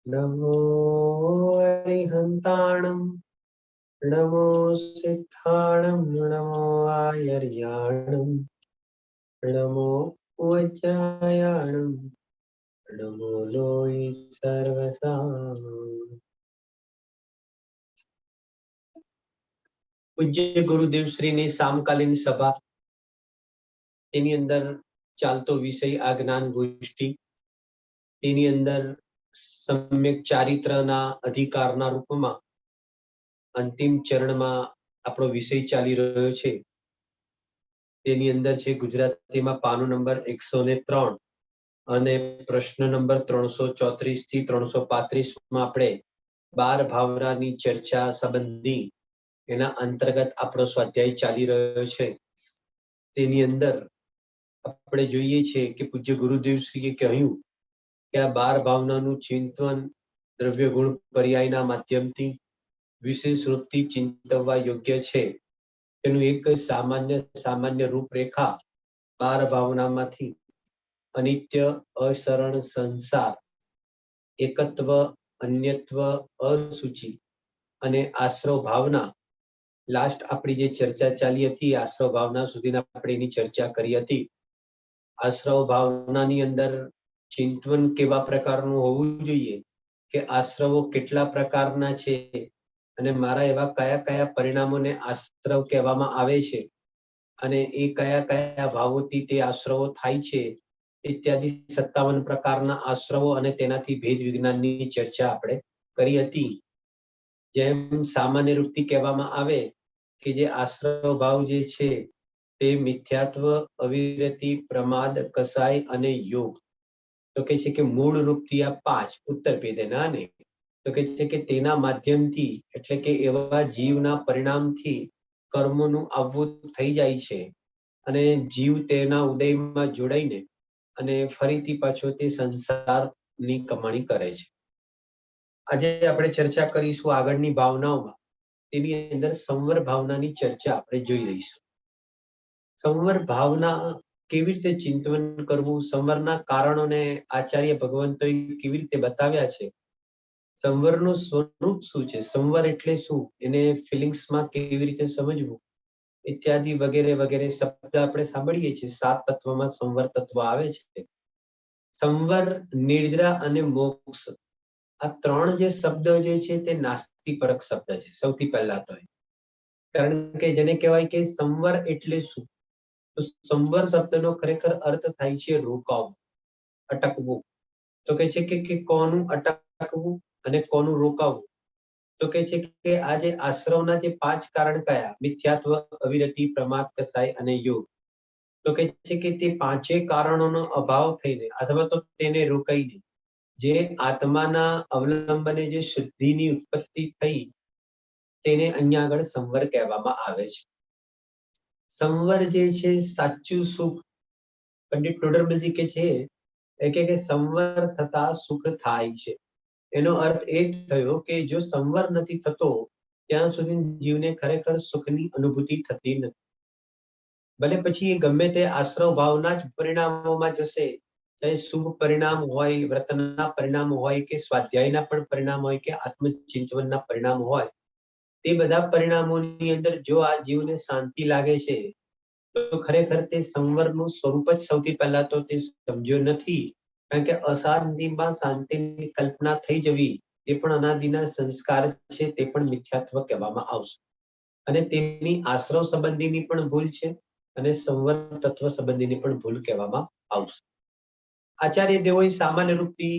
नमो अरिहन्ताणं नमो सिद्धाणं नमो आयर्याणं नमो वज्रायाणं नमो लोहि सर्वसां। પૂજ્ય ગુરુદેવ શ્રીની સામકાલીન સભા, તેની અંદર ચાલતો વિષય આ જ્ઞાન ગોષ્ઠી, તેની અંદર સમ્યક ચારિત્રના અધિકારના રૂપમાં અંતિમ ચરણમાં આપણો વિષય ચાલી રહ્યો છે. તેની અંદર છે ગુજરાતીમાં પાનું નંબર 103 અને પ્રશ્ન નંબર 334 થી 335 માં આપણે 12 ભાવનાની ચર્ચા સંબંધી એના અંતર્ગત આપણો સ્વાધ્યાય ચાલી રહ્યો છે. તેની અંદર આપણે જોઈએ છે કે પૂજ્ય ગુરુદેવ શ્રીએ કહ્યું કે આ 12 ભાવનાનું ચિંતન દ્રવ્ય ગુણ પર્યાયના માધ્યમથી વિશેષ રૂપથી ચિંતવવા યોગ્ય છે. તેનું એક સામાન્ય રૂપરેખા 12 ભાવનામાંથી અનિત્ય, અસરણ, સંસાર, એકત્વ, અન્યત્વ, અસુચિ અને આશ્રવ ભાવના. લાસ્ટ આપણી જે ચર્ચા ચાલી હતી આશ્રવ ભાવના સુધીના આપણે એની ચર્ચા કરી હતી. આશ્રવ ભાવનાની અંદર ચિંતન કેવા પ્રકારનું હોવું જોઈએ, કે આશ્રવો કેટલા પ્રકારના છે અને મારા એવા કયા કયા પરિણામોને આશ્રવ કહેવામાં આવે છે અને એ કયા કયા ભાવોથી તે આશ્રવો થાય છે ઇત્યાદિ 57 પ્રકારના આશ્રવો અને તેનાથી ભેદ વિજ્ઞાનની ચર્ચા આપણે કરી હતી. જેમ સામાન્ય રૂપથી કહેવામાં આવે કે જે આશ્રવ ભાવ જે છે તે મિથ્યાત્વ, અવિરતિ, પ્રમાદ, કસાય અને યોગ. તો કે છે કે મૂળ રૂપથી આ 5 ઉત્તર ભેદેના અને તો કે છે કે તેના માધ્યમથી એટલે કે એવા જીવના પરિણામથી કર્મોનું આવવું થઈ જાય છે અને જીવ તેના ઉદયમાં જોડાઈને અને ફરીથી પાછો તે સંસારની કમાણી કરે છે. આજે આપણે ચર્ચા કરીશું આગળની ભાવનાઓમાં. તેની અંદર સંવર ભાવનાની ચર્ચા આપણે જોઈ રહીશું. સંવર ભાવના કેવી રીતે ચિંતન કરવું, સંવરના કારણોને આચાર્ય ભગવંતોએ કેવી રીતે બતાવ્યા છે, સંવરનું સ્વરૂપ શું છે, સંવર એટલે શું, એને ફિલિંગ્સમાં કેવી રીતે સમજવું ઇત્યાદિ વગેરે વગેરે શબ્દ આપણે સાંભળીએ છીએ. 7 તત્વમાં સંવર તત્વ આવે છે. સંવર, નિદ્રા અને મોક્ષ, આ 3 જે શબ્દ જે છે તે નાસ્તિપરક શબ્દ છે. સૌથી પહેલા તો કારણ કે જેને કહેવાય કે સંવર એટલે શું, તો સંવર શબ્દનો ખરેખર અર્થ થાય છે રોકાવું, અટકવું. તો કે છે કે કોનું અટકવું અને કોનું રોકાવું. તો કે છે કે આ જે આશ્રવના જે 5 કારણ કયા, મિથ્યાત્વ, અવિરતિ, પ્રમાદ, કસાય અને યોગ. તો કે છે કે તે 5 કારણોનો અભાવ થઈને અથવા તો તેને રોકાઈને જે આત્માના અવલંબને જે શુદ્ધિની ઉત્પત્તિ થઈ તેને અહીંયા આગળ સંવર કહેવામાં આવે છે. સંવર જે છે સાચું સુખ, પંડિત ટોડરમલજી કે છે કે સંવર થતા સુખ થાય છે. એનો અર્થ એ થયો કે જો સંવર નથી થતો ત્યાં સુધી જીવને ખરેખર સુખની અનુભૂતિ થતી નથી. ભલે પછી એ ગમે તે આશ્રવ ભાવના જ પરિણામોમાં જશે, ચાહે શુભ પરિણામ હોય, વ્રતના પરિણામ હોય કે સ્વાધ્યાયના પણ પરિણામ હોય કે આત્મચિંતનના પરિણામ હોય, તે બધા પરિણામોની અંદર જો આ જીવને શાંતિ લાગે છે તો ખરેખર તે સંવરનું સ્વરૂપ જ સૌથી પહેલા તો તે સમજ્યો નથી. કારણ કે અશાંતિમાં શાંતિની કલ્પના થઈ જવી એ પણ અનાદિના સંસ્કાર છે, તે પણ મિથ્યાત્વ કહેવામાં આવશે. અને તેની આશ્રવ સંબંધીની પણ ભૂલ છે અને સંવર તત્વ સંબંધીની પણ ભૂલ કહેવામાં આવશે. આચાર્ય દેવોએ સામાન્ય રૂપથી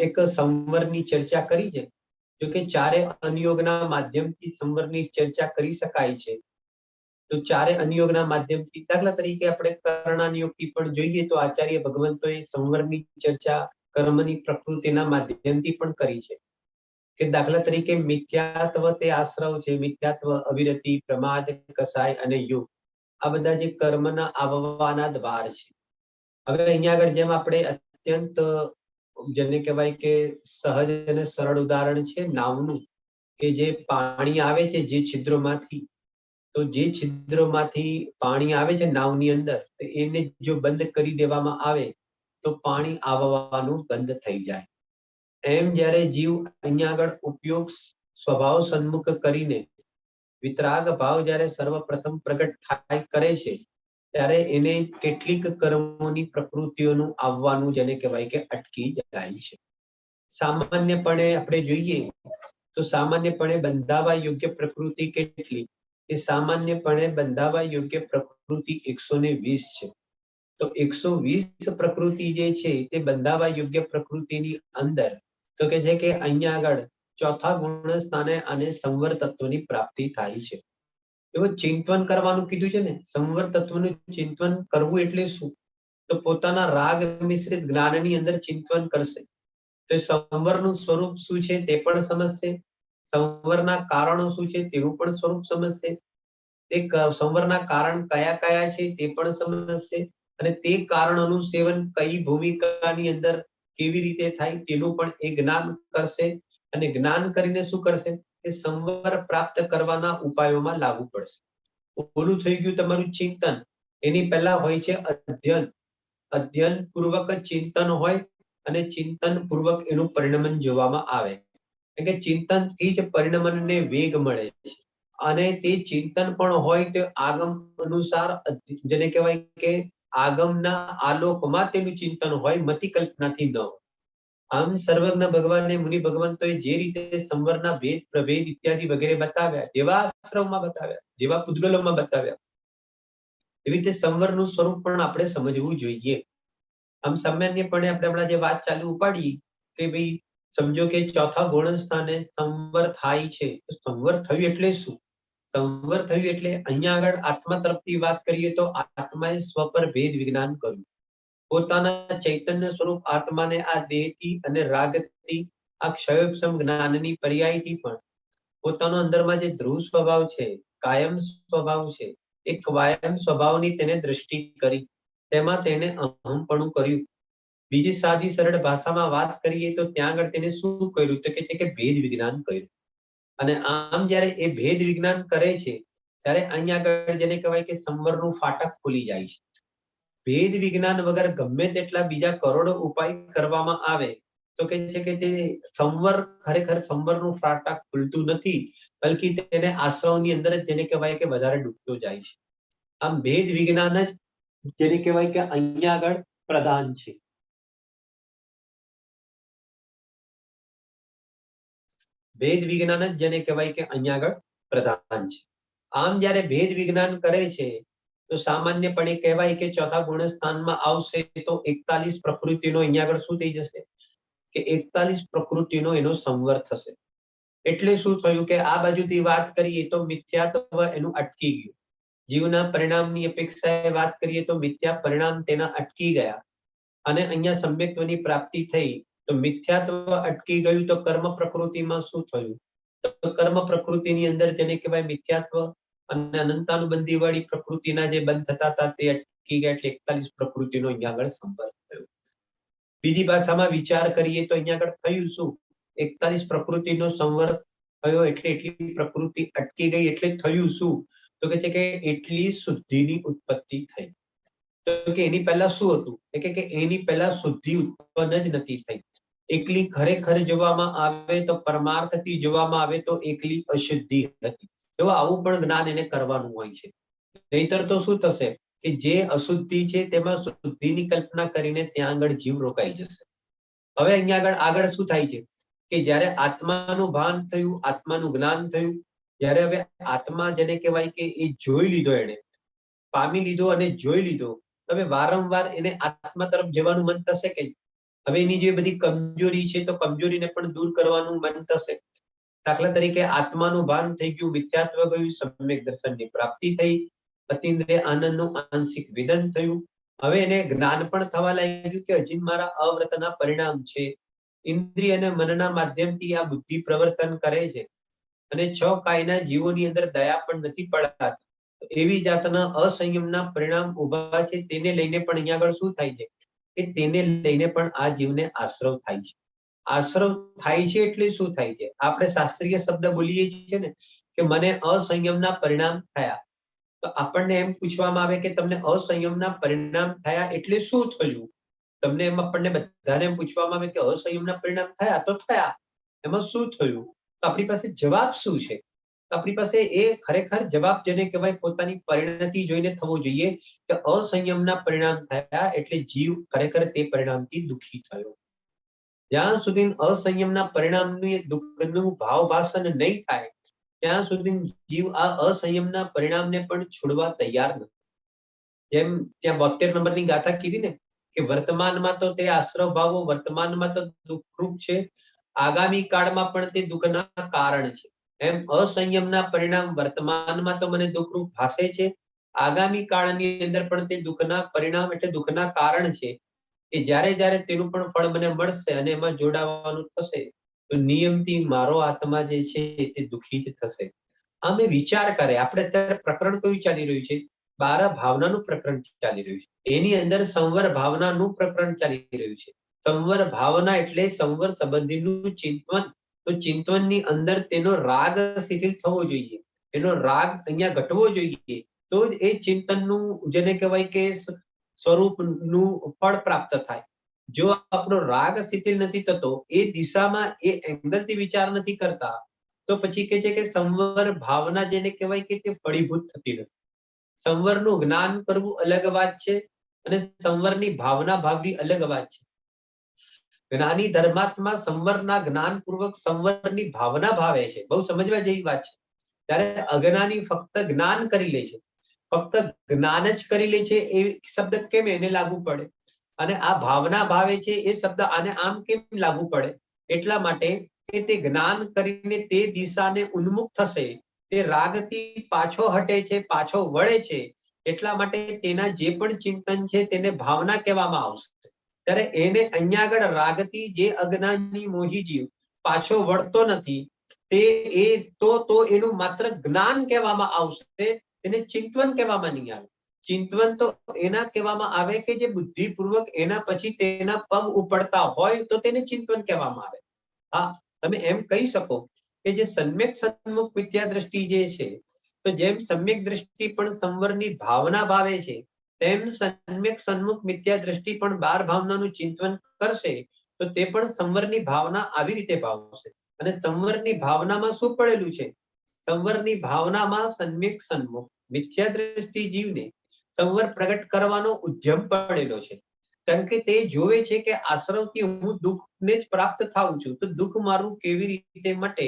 એક સંવરની ચર્ચા કરી છે. જો કે 4 અનુયોગના માધ્યમથી સંવરની ચર્ચા કરી શકાય છે. તો 4 અનુયોગના માધ્યમથી, દાખલા તરીકે આપણે કરણાનુયોગથી પણ જોઈએ તો આચાર્ય ભગવંતોએ સંવરની ચર્ચા કર્મની પ્રકૃતિના માધ્યમથી પણ કરી છે. કે દાખલા તરીકે મિથ્યાત્વ તે આશ્રવ છે, મિથ્યાત્વ, અવિરતિ, પ્રમાદ, કસાય અને યોગ, આ બધા જે કર્મના આવવાના દ્વાર છે. હવે અહીંયા આગળ જેમ આપણે અત્યંત જેને કહેવાય કે સહજ અને સરળ ઉદાહરણ છે નાવનું, કે જે પાણી આવે છે જે છિદ્રોમાંથી, તો જે છિદ્રોમાંથી પાણી આવે છે નાવની અંદર, એને જો બંધ કરી દેવામાં આવે તો પાણી આવવાનું બંધ થઈ જાય. એમ જ્યારે જીવ અહીંયા આગળ ઉપયોગ સ્વભાવ સન્મુખ કરીને વિતરાગ ભાવ જ્યારે સર્વપ્રથમ પ્રગટ થાય કરે છે ત્યારે એને કેટલીક કર્મોની પ્રકૃતિઓનું આવવાનું જેને કહેવાય કે અટકી જાય છે. સામાન્યપણે આપણે જોઈએ તો સામાન્યપણે બંધાવા યોગ્ય પ્રકૃતિ કેટલી? એ સામાન્યપણે બંધાવા યોગ્ય પ્રકૃતિ 120 છે. તો 120 પ્રકૃતિ જે છે તે બંધાવા યોગ્ય પ્રકૃતિની અંદર તો કે છે કે અહીંયા આગળ ચોથા ગુણ સ્થાને અને સંવર તત્વની પ્રાપ્તિ થાય છે. એવો ચિંતન કરવાનું કીધું છે ને, સંવર તત્વનું ચિંતન કરવું એટલે શું? તો પોતાના રાગ મિશ્રિત જ્ઞાનની અંદર ચિંતન કરશે તો સંવરનું સ્વરૂપ શું છે તે પણ સમજશે, સંવરના કારણો શું છે તેનું પણ સ્વરૂપ સમજશે, તે સંવરના કારણ કયા કયા છે તે પણ સમજશે અને તે કારણોનું સેવન કઈ ભૂમિકાની અંદર કેવી રીતે થાય તેનું પણ એ જ્ઞાન કરશે અને જ્ઞાન કરીને શું કરશે કે સંવર પ્રાપ્ત કરવાના ઉપાયોમાં લાગુ પડશે. ઓલું થઈ ગયું તમારું ચિંતન. એની પહેલા હોય છે અધ્યયન. અધ્યયન પૂર્વક ચિંતન હોય અને ચિંતન પૂર્વક એનું પરિણમન જોવામાં આવે. એટલે કે ચિંતનથી જ પરિણમનને વેગ મળે છે અને તે ચિંતન પણ હોય તો આગમ અનુસાર જેને કહેવાય કે આગમના આલોકમાં તેનું ચિંતન હોય, મતિ કલ્પનાથી ન હોય. આમ સર્વજ્ઞ ભગવાને મુનિ ભગવંતોએ જે રીતે સંવરના ભેદ પ્રભેદ ઇત્યાદિ વગેરે બતાવ્યા, જેવા આશ્રમમાં બતાવ્યા, જેવા પૂતગલોમાં બતાવ્યા, એવી રીતે સંવરનું સ્વરૂપ પણ આપણે સમજવું જોઈએ. આમ સામાન્યપણે આપણે હમણાં જે વાત ચાલુ ઉપાડી કે ભાઈ સમજો કે ચોથા ગુણ સ્થાને સંવર થાય છે. સંવર થયું એટલે શું? સંવર થયું એટલે અહીંયા આગળ આત્મા તરફથી વાત કરીએ તો આત્માએ સ્વ પર ભેદ વિજ્ઞાન કર્યું. પોતાના ચૈતન્ય સ્વરૂપ આત્માને આ દેહથી અને રાગથી આ ક્ષયોપમ જ્ઞાનની પર્યાયથી પણ પોતાનો અંદરમાં જે ધ્રુવ સ્વભાવ છે, કાયમ સ્વભાવ છે, એ કાયમ સ્વભાવની તેને દ્રષ્ટિ કરી, તેમાં તેને અહમપણું કર્યું. બીજી સાદી સરળ ભાષામાં વાત કરીએ તો ત્યાં આગળ તેને શું કર્યું તો કે છે કે ભેદ વિજ્ઞાન કર્યું. અને આમ જ્યારે એ ભેદ વિજ્ઞાન કરે છે ત્યારે અહીંયા આગળ જેને કહેવાય કે સંવરનું ફાટક ખુલી જાય છે. ભેદ વિજ્ઞાન વગર ગમે તેટલા બીજા કરોડો ઉપાય કરવામાં આવે તો કે છે કે તે સંવર ખરેખર સંવરનું ફાટક ખુલતું નથી, બલકી તેને આશ્રવની અંદર જ જેને કહેવાય કે વધારે ડૂબતો જાય છે. આમ ભેદ વિજ્ઞાન જ જેને કહેવાય કે અહીંયા આગળ પ્રધાન છે. ભેદ વિજ્ઞાન જ જેને કહેવાય કે અહીંયા આગળ પ્રધાન છે. આમ જ્યારે ભેદ વિજ્ઞાન કરે છે તો સામાન્યપણે કહેવાય કે ચોથા ગુણ સ્થાનમાં આવશે તો 41 પ્રકૃતિનો અહીંયા આગળ શું થઈ જશે કે 41 પ્રકૃતિનો એનો સંવર થશે. એટલે શું થયું કે આ બાજુથી વાત કરીએ તો મિથ્યાત્વ એનું અટકી ગયું. જીવના પરિણામની અપેક્ષાએ વાત કરીએ તો મિથ્યા પરિણામ તેના અટકી ગયા અને અહીંયા સમ્યક્ત્વની પ્રાપ્તિ થઈ તો મિથ્યાત્વ અટકી ગયું તો કર્મ પ્રકૃતિમાં શું થયું તો કર્મ પ્રકૃતિની અંદર જેને કહેવાય મિથ્યાત્વ અને અનંતાનુબંધી વાળી પ્રકૃતિના જે બંધ થતા હતા તે અટકી ગયા એટલે 41 પ્રકૃતિનો અહીંયા આગળ સંપર્ક થયો. બીજી ભાષામાં વિચાર કરીએ તો અહીંયા આગળ થયું શું 41 પ્રકૃતિનો સંવર થયો એટલે એટલી પ્રકૃતિ અટકી ગઈ એટલે થયું શું તો કે છે કે એટલી શુદ્ધિની ઉત્પત્તિ થઈ. તો કે એની પહેલા શું હતું કે એની પહેલા શુદ્ધિ ઉત્પન્ન જ નથી થઈ. એકલી ખરેખર જોવામાં આવે તો પરમાર્થથી જોવામાં આવે તો એકલી અશુદ્ધિ હતી. જો આવું પણ જ્ઞાન એને કરવાનું હોય છે. નહીતર તો શું થશે કે જે અશુદ્ધિ છે તેમાં શુદ્ધિની કલ્પના કરીને ત્યાં આગળ જીવ રોકાઈ જશે. હવે અહીંયા આગળ શું થાય છે કે જ્યારે આત્માનું ભાન થયું, આત્માનું જ્ઞાન થયું, જ્યારે હવે આત્મા જેને કહેવાય કે એ જોઈ લીધો, એને પામી લીધો અને જોઈ લીધો, હવે વારંવાર એને આત્મા તરફ જવાનું મન થશે કે હવે એની જે બધી કમજોરી છે તો કમજોરીને પણ દૂર કરવાનું મન થશે. દાખલા તરીકે આત્માનું ભાન થઈ ગયું, મિથ્યાત્વ ગયું, સમ્યક દર્શનની પ્રાપ્તિ થઈ, અતિન્દ્રિય આનંદનું આંશિક વિદન થયું. હવે એને જ્ઞાન પણ થવા લાગ્યું કે હજી મારા અવ્રતના પરિણામ છે. ઇન્દ્રિય અને મનના માધ્યમથી આ બુદ્ધિ પ્રવર્તન કરે છે અને 6 કાયના જીવોની અંદર દયા પણ નથી પડાતી. એવી જાતના અસંયમના પરિણામ ઉભા છે. તેને લઈને પણ અહીંયા આગળ શું થાય છે કે તેને લઈને પણ આ જીવને આશ્રવ થાય છે. આશ્રવ થાય છે એટલે શું થાય છે? આપણે શાસ્ત્રીય શબ્દ બોલીએ છીએ ને કે મને અસંયમના પરિણામ થયા, તો આપણને એમ પૂછવામાં આવે કે તમને અસંયમના પરિણામ થયા એટલે શું થયું? તમને એમ આપણને બધાને એમ પૂછવામાં આવે કે અસંયમના પરિણામ થયા તો થયા, એમાં શું થયું? તો આપણી પાસે જવાબ શું છે? તો આપણી પાસે એ ખરેખર જવાબ જેને કહેવાય પોતાની પરિણતિ જોઈને થવો જોઈએ કે અસંયમના પરિણામ થયા એટલે જીવ ખરેખર તે પરિણામથી દુઃખી થયો. જ્યાં સુધી અસંયમના પરિણામની દુઃખનું ભાવભાષણ નહીં થાય ત્યાં સુધી જીવ આ અસંયમના પરિણામને પણ છોડવા તૈયાર નથી. જેમ ત્યાં 72 નંબરની ગાથા કીધી ને કે વર્તમાનમાં તો તે આશ્રવ ભાવો વર્તમાનમાં તો દુઃખરૂપ છે, આગામી કાળમાં પણ તે દુઃખના કારણ છે. એમ અસંયમના પરિણામ વર્તમાનમાં તો મને દુઃખરૂપ ભાસે છે, આગામી કાળની અંદર પણ તે દુઃખના પરિણામ એટલે દુઃખના કારણ છે. કે જ્યારે જ્યારે તેનું પણ ફળ મને મળશે અને એમાં જોડાવાનું થશે તો નિયમથી મારો આત્મા જે છે તે દુઃખી જ થશે. આમે વિચાર કરે. આપણે અત્યારે પ્રકરણ કયું ચાલી રહ્યું છે? 12 ભાવનાનું પ્રકરણ ચાલી રહ્યું છે. એની અંદર સંવર ભાવનાનું પ્રકરણ ચાલી રહ્યું છે. સંવર ભાવના એટલે સંવર સંબંધીનું ચિંતન. તો ચિંતનની અંદર તેનો રાગ શિથિલ થવો જોઈએ, એનો રાગ અહીંયા ઘટવો જોઈએ, તો જ એ ચિંતનનું જેને કહેવાય કે સ્વરૂપનું ફળ પ્રાપ્ત થાય. જો આપણો રાગ શિથિલ નથી થતો, એ દિશામાં એ એંગલથી વિચાર નથી કરતા, તો પછી કે છે કે સંવર ભાવના જેને કહેવાય કે તે ફળીભૂત થતી નથી. સંવરનું જ્ઞાન કરવું અલગ વાત છે અને સંવરની ભાવના ભાવવી અલગ વાત છે. જ્ઞાની ધર્માત્મા સંવરના જ્ઞાનપૂર્વક સંવરની ભાવના ભાવે છે. બહુ સમજવા જેવી વાત છે. ત્યારે અજ્ઞાની ફક્ત જ્ઞાન કરી લે છે, ફક્ત જ્ઞાન જ કરી લે છે. એ શબ્દ કેમ એને લાગુ પડે? અને આ ભાવના ભાવે છે એ શબ્દ આને આમ કેમ લાગુ પડે? એટલા માટે કે તે જ્ઞાન કરીને તે દિશાને ઉન્મુખ થશે, તે રાગથી પાછો હટે છે, પાછો વળે છે. એટલા માટે તેના જે પણ ચિંતન છે તેને ભાવના કહેવામાં આવશે. ત્યારે એને અહીંયા આગળ રાગથી જે અજ્ઞાની મોહી જીવ પાછો વળતો નથી, તે એ તો એનું માત્ર જ્ઞાન કહેવામાં આવશે, એને ચિંતન કહેવામાં નહીં આવે. ચિંતન તો એના કહેવામાં આવે કે જે બુદ્ધિપૂર્વક એના પછી તેના પગ ઉપડતા હોય તો તેને ચિંતન કહેવામાં આવે. હા, તમે એમ કહી શકો કે જે સમ્યક સન્મુખ મિથ્યા દ્રષ્ટિ જે છે, તો જેમ સમ્યક દ્રષ્ટિ પણ સંવરની ભાવના ભાવે છે, તેમ સમ્યક સન્મુખ મિથ્યા દ્રષ્ટિ પણ 12 ભાવનાનું ચિંતન કરશે તો તે પણ સંવરની ભાવના આવી રીતે ભાવશે. અને સંવરની ભાવનામાં શું પડેલું છે? સંવરની ભાવનામાં સમ્યક સન્મુખ મિથ્યા દ્રષ્ટિ જીવને સંવર પ્રગટ કરવાનો ઉદ્યમ પડેલો છે. કારણ કે તે જોવે છે કે આશ્રવથી હું દુઃખને જ પ્રાપ્ત થાઉં છું, તો દુઃખ મારું કેવી રીતે મટે?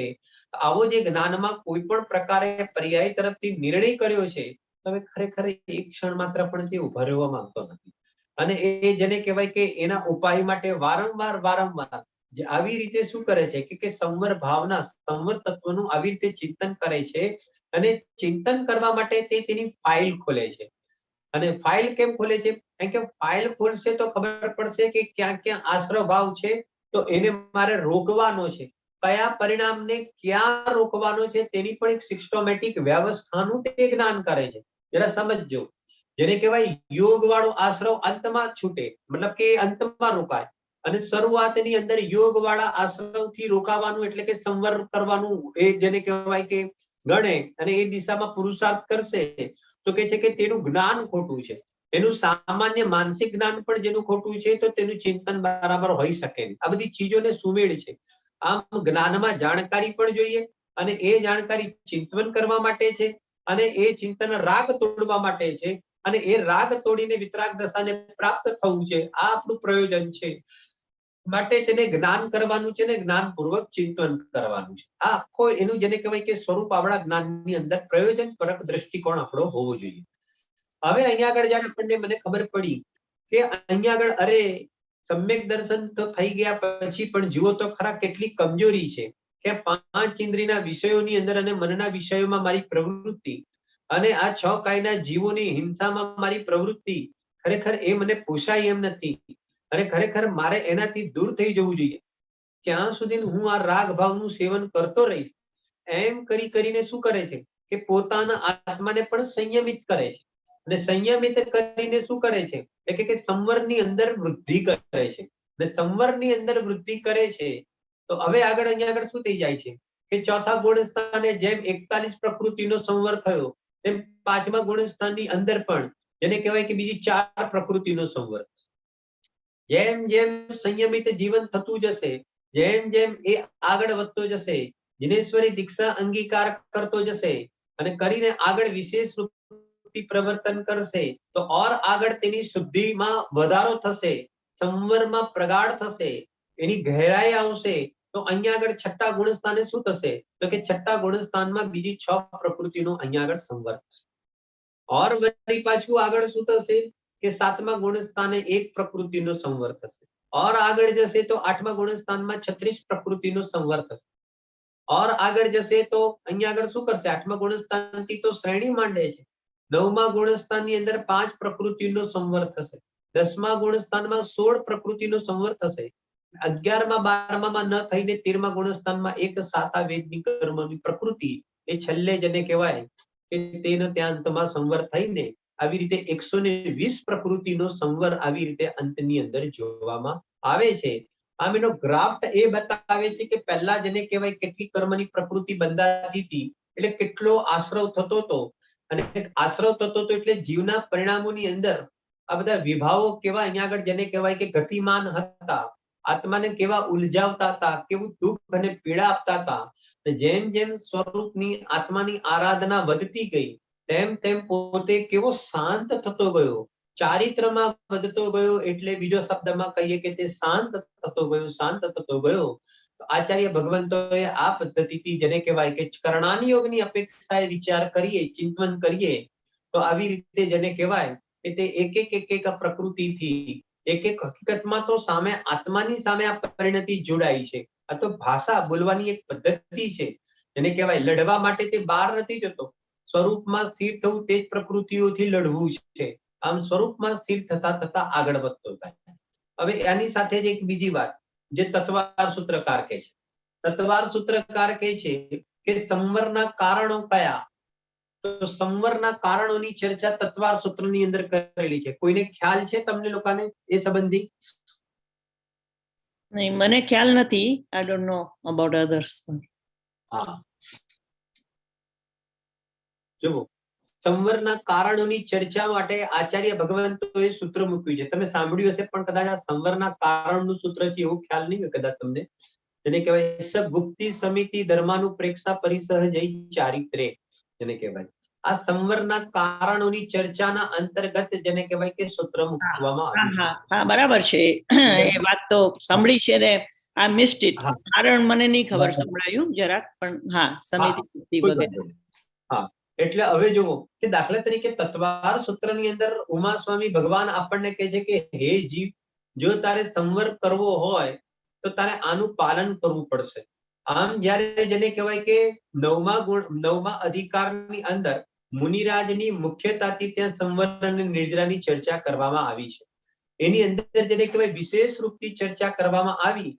આવો જે જ્ઞાનમાં કોઈ પણ પ્રકારે પર્યાય તરફથી નિર્ણય કર્યો છે, તમે ખરેખર એક ક્ષણ માત્ર પણ તે ઉભા રહેવા માંગતો નથી. અને એ જેને કહેવાય કે એના ઉપાય માટે વારંવાર આવી રીતે શું કરે છે કે સંવર ભાવના સંવર તત્વનું આવી રીતે ચિંતન કરે છે. અને ચિંતન કરવા માટે તે તેની ફાઇલ ખોલે છે. અને ફાઇલ કેમ ખોલે છે? કારણ કે ફાઇલ ખોલશે તો ખબર પડશે કે ક્યાં ક્યાં આશ્રવ ભાવ છે, તો એને મારે રોકવાનો છે. કયા પરિણામને ક્યાં રોકવાનો છે તેની પણ એક સિસ્ટમેટિક વ્યવસ્થાનું તે જ્ઞાન કરે છે. જરા સમજજો. જેને કહેવાય યોગ વાળો આશ્રવ અંતમાં છૂટે, મતલબ કે અંતમાં રોકાય, અને શરૂઆતની અંદર યોગ વાળા આશ્રવથી રોકાવાનું એટલે કે સંવર કરવાનું એ જેને કહેવાય કે ગણે અને એ દિશામાં પુરુષાર્થ કરશે તો કે છે કે તેનું જ્ઞાન ખોટું છે. એનું સામાન્ય માનસિક જ્ઞાન પણ જેનું ખોટું છે તો તેનું ચિંતન બરાબર હોઈ શકે નહીં. આ બધી ચીજોને સુમેળ છે. આમ જ્ઞાનમાં જાણકારી પણ જોઈએ અને એ જાણકારી ચિંતન કરવા માટે છે અને એ ચિંતન રાગ તોડવા માટે છે અને એ રાગ તોડીને વિતરાગ દશાને પ્રાપ્ત થવું છે. આ આપણું પ્રયોજન છે. માટે તેને જ્ઞાન કરવાનું છે ને જ્ઞાનપૂર્વક ચિંતન કરવાનું છે. આ આખો એનું જેને કહેવાય કે સ્વરૂપ આપણા જ્ઞાનની અંદર પ્રયોજન પરક દ્રષ્ટિકોણ આપણો હોવો જોઈએ. હવે અહીંયા આગળ જ્યારે આપણને મને ખબર પડી કે અહીંયા આગળ અરે સમ્યક દર્શન તો થઈ ગયા પછી પણ જુઓ તો ખરા કેટલી કમજોરી છે કે 5 ઇન્દ્રિયના વિષયોની અંદર અને મનના વિષયોમાં મારી પ્રવૃત્તિ અને આ 6 કાયના જીવોની હિંસામાં મારી પ્રવૃત્તિ, ખરેખર એ મને પોસાય એમ નથી અને ખરેખર મારે એનાથી દૂર થઈ જવું જોઈએ. ક્યાં સુધી હું આ રાગ ભાવનું સેવન કરતો રહીશ એમ કરીને શું કરે છે કે પોતાના આત્માને પણ સંયમિત કરે છે. અને સંયમિત કરીને શું કરે છે કે સંવરની અંદર વૃદ્ધિ કરે છે. અને સંવરની અંદર વૃદ્ધિ કરે છે તો હવે આગળ અહીંયા આગળ શું થઈ જાય છે કે ચોથા ગુણ સ્થાને જેમ 41 પ્રકૃતિનો સંવર થયો તેમ 5મા ગુણ સ્થાનની અંદર પણ જેને કહેવાય કે બીજી 4 પ્રકૃતિનો સંવર. જેમ જેમ સંયમિત જીવન થતું જશે, જેમ જેમ એ આગળ વધતો જશે, જિનેશ્વરી દીક્ષા અંગીકાર કરતો જશે અને કરીને આગળ વિશેષ વૃત્તિ પ્રવર્તન કરશે, તો ઓર આગળ તેની શુદ્ધિમાં વધારો થશે, સંવરમાં પ્રગાઢ થશે, એની ગહેરાઈ આવશે. તો અહીંયા આગળ છઠ્ઠા ગુણ સ્થાને શું થશે? તો કે છઠ્ઠા ગુણ સ્થાનમાં બીજી 6 પ્રકૃતિનો અહીંયા આગળ સંવર થશે. ઓર વળી પાછું આગળ શું થશે કે 7મા ગુણ સ્થાને 1 પ્રકૃતિનો સંવર થશે. ઓર આગળ જશે તો 8મા ગુણ સ્થાનમાં 36 પ્રકૃતિનો સંવર થશે. ઓર આગળ જશે તો અહીંયા આગળ શું કરશે? 8મા ગુણ સ્થાનથી તો શ્રેણી માંડે છે. 9મા ગુણ સ્થાનની અંદર 5 પ્રકૃતિનો સંવર થશે. 10મા ગુણ સ્થાનમાં 16 પ્રકૃતિનો સંવર થશે. 11મા 12માં ન થઈને 13મા ગુણ સ્થાનમાં એક સાતા વેદની કર્મની પ્રકૃતિ, એ છેલ્લે જેને કહેવાય કે તેનો ત્યાં અંતમાં સંવર થઈને આવી રીતે 120 પ્રકૃતિનો સંવર આવી રીતે અંતની અંદર જોવામાં આવે છે. આમ એનો ગ્રાફ્ટ એ બતાવે છે કે પહેલા જેને કહેવાય કેટલી કર્મની પ્રકૃતિ બંધાતી હતી, એટલે કેટલો આશ્રવ થતો હતો, અને આશ્રવ થતો હતો એટલે જીવના પરિણામોની અંદર આ બધા વિભાવો કેવા અહીંયા આગળ જેને કહેવાય કે ગતિમાન હતા, આત્માને કેવા ઉલઝાવતા હતા, કેવું દુઃખ અને પીડા આપતા હતા. જેમ જેમ સ્વરૂપની આત્માની આરાધના વધતી ગઈ તેમ તેમ પોતે કેવો શાંત થતો ગયો, ચારિત્રમાં વધતો ગયો, એટલે બીજો શબ્દમાં કહીએ કે તે શાંત થતો ગયો, શાંત થતો ગયો. આચાર્ય ભગવંતોએ આ પદ્ધતિથી જેને કહેવાય કે કરણાની યોગની અપેક્ષાએ વિચાર કરીએ, ચિંતન કરીએ, તો આવી રીતે જેને કહેવાય કે તે એક પ્રકૃતિથી એક હકીકતમાં તો સામે આત્માની સામે આ પરિણતિ જોડાઈ છે. આ તો ભાષા બોલવાની એક પદ્ધતિ છે, જેને કહેવાય લડવા માટે તે બહાર નથી જતો, સ્વરૂપમાં સ્થિર થવું તે જ પ્રકૃતિઓથી લડવું છે. આમ સ્વરૂપમાં સ્થિર થતા થતા આગળ વધતો થાય. હવે આની સાથે જ એક બીજી વાત જે તત્વાર સૂત્રકાર કહે છે. તત્વાર સૂત્રકાર કહે છે કે સંવરના કારણો કયા? તો સંવરના કારણોની ચર્ચા તત્વાર સૂત્રની અંદર કરેલી છે. કોઈને ખ્યાલ છે તમને લોકોને એ સંબંધી? નહીં, મને ખ્યાલ નથી. I don't know about others. હા, જુઓ, સંવરના કારણોની ચર્ચા માટે આચાર્ય ભગવંતોએ સૂત્ર મૂક્યું છે. તમે સાંભળ્યું હશે, પણ કદાચ આ સંવરના કારણનું સૂત્ર છે એવું ખ્યાલ નહીં હોય કદાચ તમને. જેને કહેવાય સગુપ્તિ સમિતિ ધર્માનુપ્રેક્ષા પરિસહ જય ચારિત્રે, જેને કહેવાય આ સંવરના કારણોની ચર્ચાના અંતર્ગત જેને કહેવાય કે સૂત્ર મૂકવામાં આવ્યું છે. હા, બરાબર છે. એ વાત તો સાંભળી છે ને, આ મિસ્ડ ઇટ. કારણ મને નહીં ખબર, સંભળાયું જરાક, પણ હા, સમિતિ વગેરે. હા, એટલે હવે જુઓ કે દાખલા તરીકે તત્વાર સૂત્રની અંદર ઉમા સ્વામી ભગવાન આપણને કહે છે કે હે જીવ, જો તારે સંવર કરવો હોય તો તારે આનું પાલન કરવું પડશે. આમ જ્યારે જેને કહેવાય કે 9મા અધિકારની અંદર મુનિરાજની મુખ્યતાથી ત્યાં સંવર અને નિર્જરાની ચર્ચા કરવામાં આવી છે. એની અંદર જેને કહેવાય વિશેષ રૂપથી ચર્ચા કરવામાં આવી,